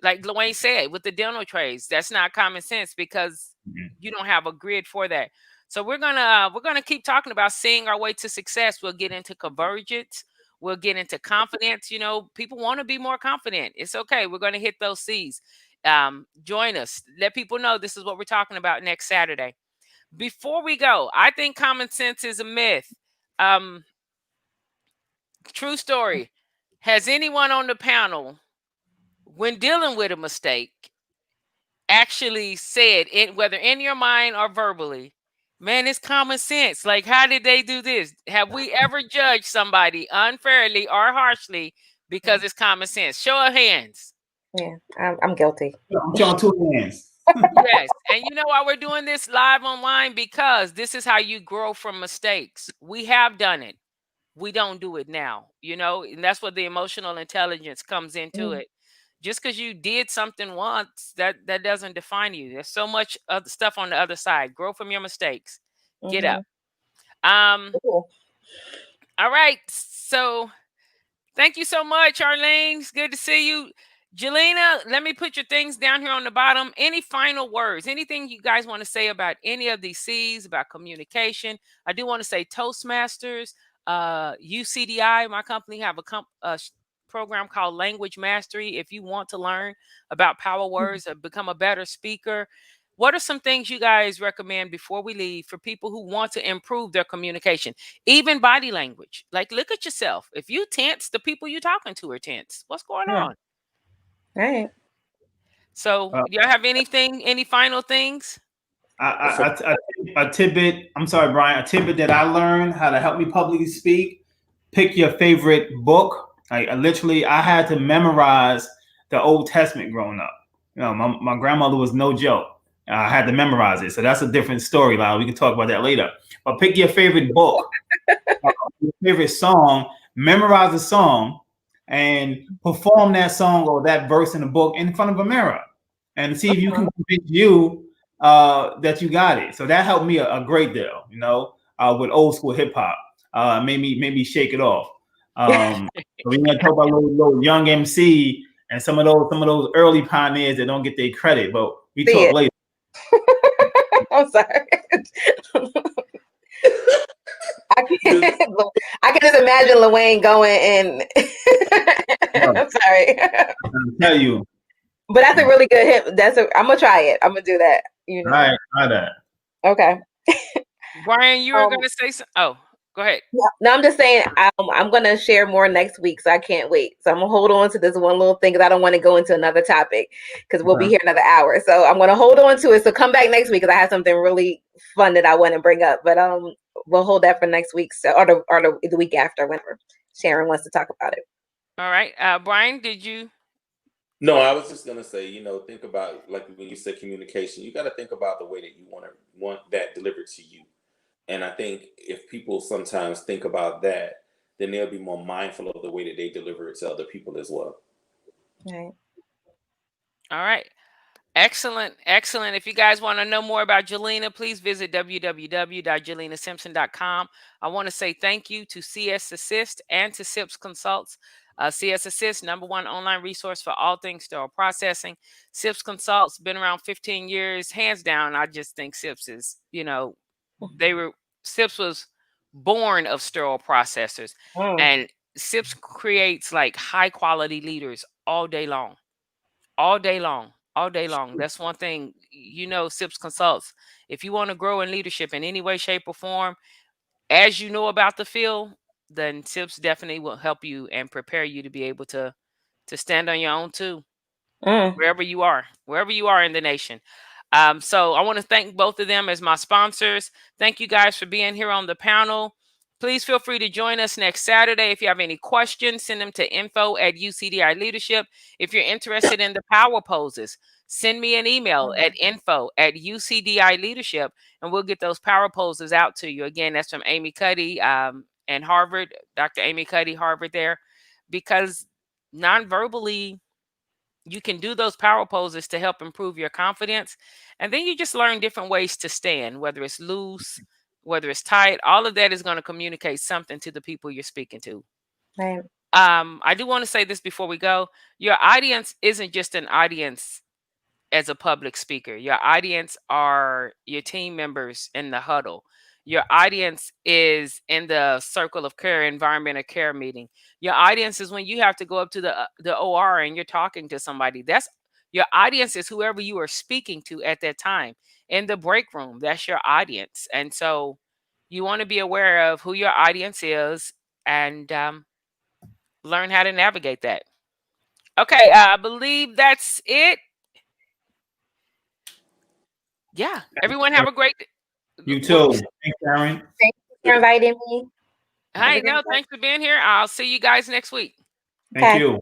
Like Dwayne said, with the dental trays, that's not common sense because you don't have a grid for that. So we're gonna keep talking about seeing our way to success. We'll get into convergence. We'll get into confidence. You know, people want to be more confident. It's okay. We're going to hit those C's. Join us. Let people know this is what we're talking about next Saturday. Before we go, I think common sense is a myth. True story. Has anyone on the panel, when dealing with a mistake, actually said it, whether in your mind or verbally, man, it's common sense. Like, how did they do this? Have we ever judged somebody unfairly or harshly because it's common sense? Show of hands. Yeah, I'm guilty. I'm showing two hands. Yes. And you know why we're doing this live online? Because this is how you grow from mistakes. We have done it. We don't do it now, you know, and that's what the emotional intelligence comes into it. Just because you did something once, that doesn't define you. There's so much other stuff on the other side. Grow from your mistakes. Get up. Cool. All right. So thank you so much, Arlene. It's good to see you. Jelena, let me put your things down here on the bottom. Any final words? Anything you guys want to say about any of these C's, about communication? I do want to say Toastmasters, UCDI, my company, have a program called Language Mastery. If you want to learn about power words or become a better speaker, what are some things you guys recommend before we leave for people who want to improve their communication? Even body language. Like, look at yourself. If you tense, the people you're talking to are tense. What's going on? Right. So, do y'all have anything, any final things? A tidbit, I'm sorry, Brian, a tidbit that I learned how to help me publicly speak. Pick your favorite book. I had to memorize the Old Testament growing up. You know, my grandmother was no joke. I had to memorize it. So that's a different story. Like, we can talk about that later. But pick your favorite book, your favorite song, memorize the song, and perform that song or that verse in the book in front of a mirror, and see if you can convince you that you got it. So that helped me a great deal, you know, with old school hip hop. Made me shake it off. We're gonna talk about little young MC and some of those early pioneers that don't get their credit, but we talk later. I'm sorry. I can just imagine Lil Wayne going and I'm sorry. I'll tell you. But that's a really good hit. I'm gonna try it. I'm gonna do that. You know. All right, try that. Okay. Brian, you were gonna say something. Oh, go ahead. No, I'm just saying I'm gonna share more next week, so I can't wait. So I'm gonna hold on to this one little thing because I don't want to go into another topic because we'll be here another hour. So I'm gonna hold on to it. So come back next week because I have something really fun that I want to bring up. But we'll hold that for next week, so or the week after, whenever Sharon wants to talk about it. All right, Brian, did you? No, I was just gonna say, you know, think about, like when you said communication, you got to think about the way that you want that delivered to you. And I think if people sometimes think about that, then they'll be more mindful of the way that they deliver it to other people as well. Right. All right. Excellent, excellent. If you guys want to know more about Jelena, please visit www.jelenasimpson.com. I want to say thank you to CS Assist and to SIPS Consults. CS Assist, #1 online resource for all things sterile processing. SIPS Consults, been around 15 years, hands down. I just think SIPS is, SIPS was born of sterile processors, and SIPS creates like high quality leaders all day long, all day long, all day long. That's one thing, SIPS Consults. If you want to grow in leadership in any way, shape, or form, as you know about the field, then SIPS definitely will help you and prepare you to be able to stand on your own too, wherever you are in the nation. So I want to thank both of them as my sponsors. Thank you guys for being here on the panel. Please feel free to join us next Saturday. If you have any questions, send them to info@UCDI Leadership. If you're interested in the power poses, send me an email at info@UCDI Leadership, and we'll get those power poses out to you. Again, that's from Amy Cuddy and Harvard, Dr. Amy Cuddy, Harvard there, because non-verbally, you can do those power poses to help improve your confidence. And then you just learn different ways to stand, whether it's loose, whether it's tight. All of that is going to communicate something to the people you're speaking to. Right. I do want to say this before we go. Your audience isn't just an audience as a public speaker. Your audience are your team members in the huddle. Your audience is in the circle of care, environment of care meeting. Your audience is when you have to go up to the OR and you're talking to somebody. That's your audience, is whoever you are speaking to at that time. In the break room, that's your audience. And so you want to be aware of who your audience is and learn how to navigate that. Okay, I believe that's it. Yeah, everyone have a great. You too. Thanks, Aaron. Thank you for inviting me. Hey, no, thanks for being here. I'll see you guys next week. Thank you.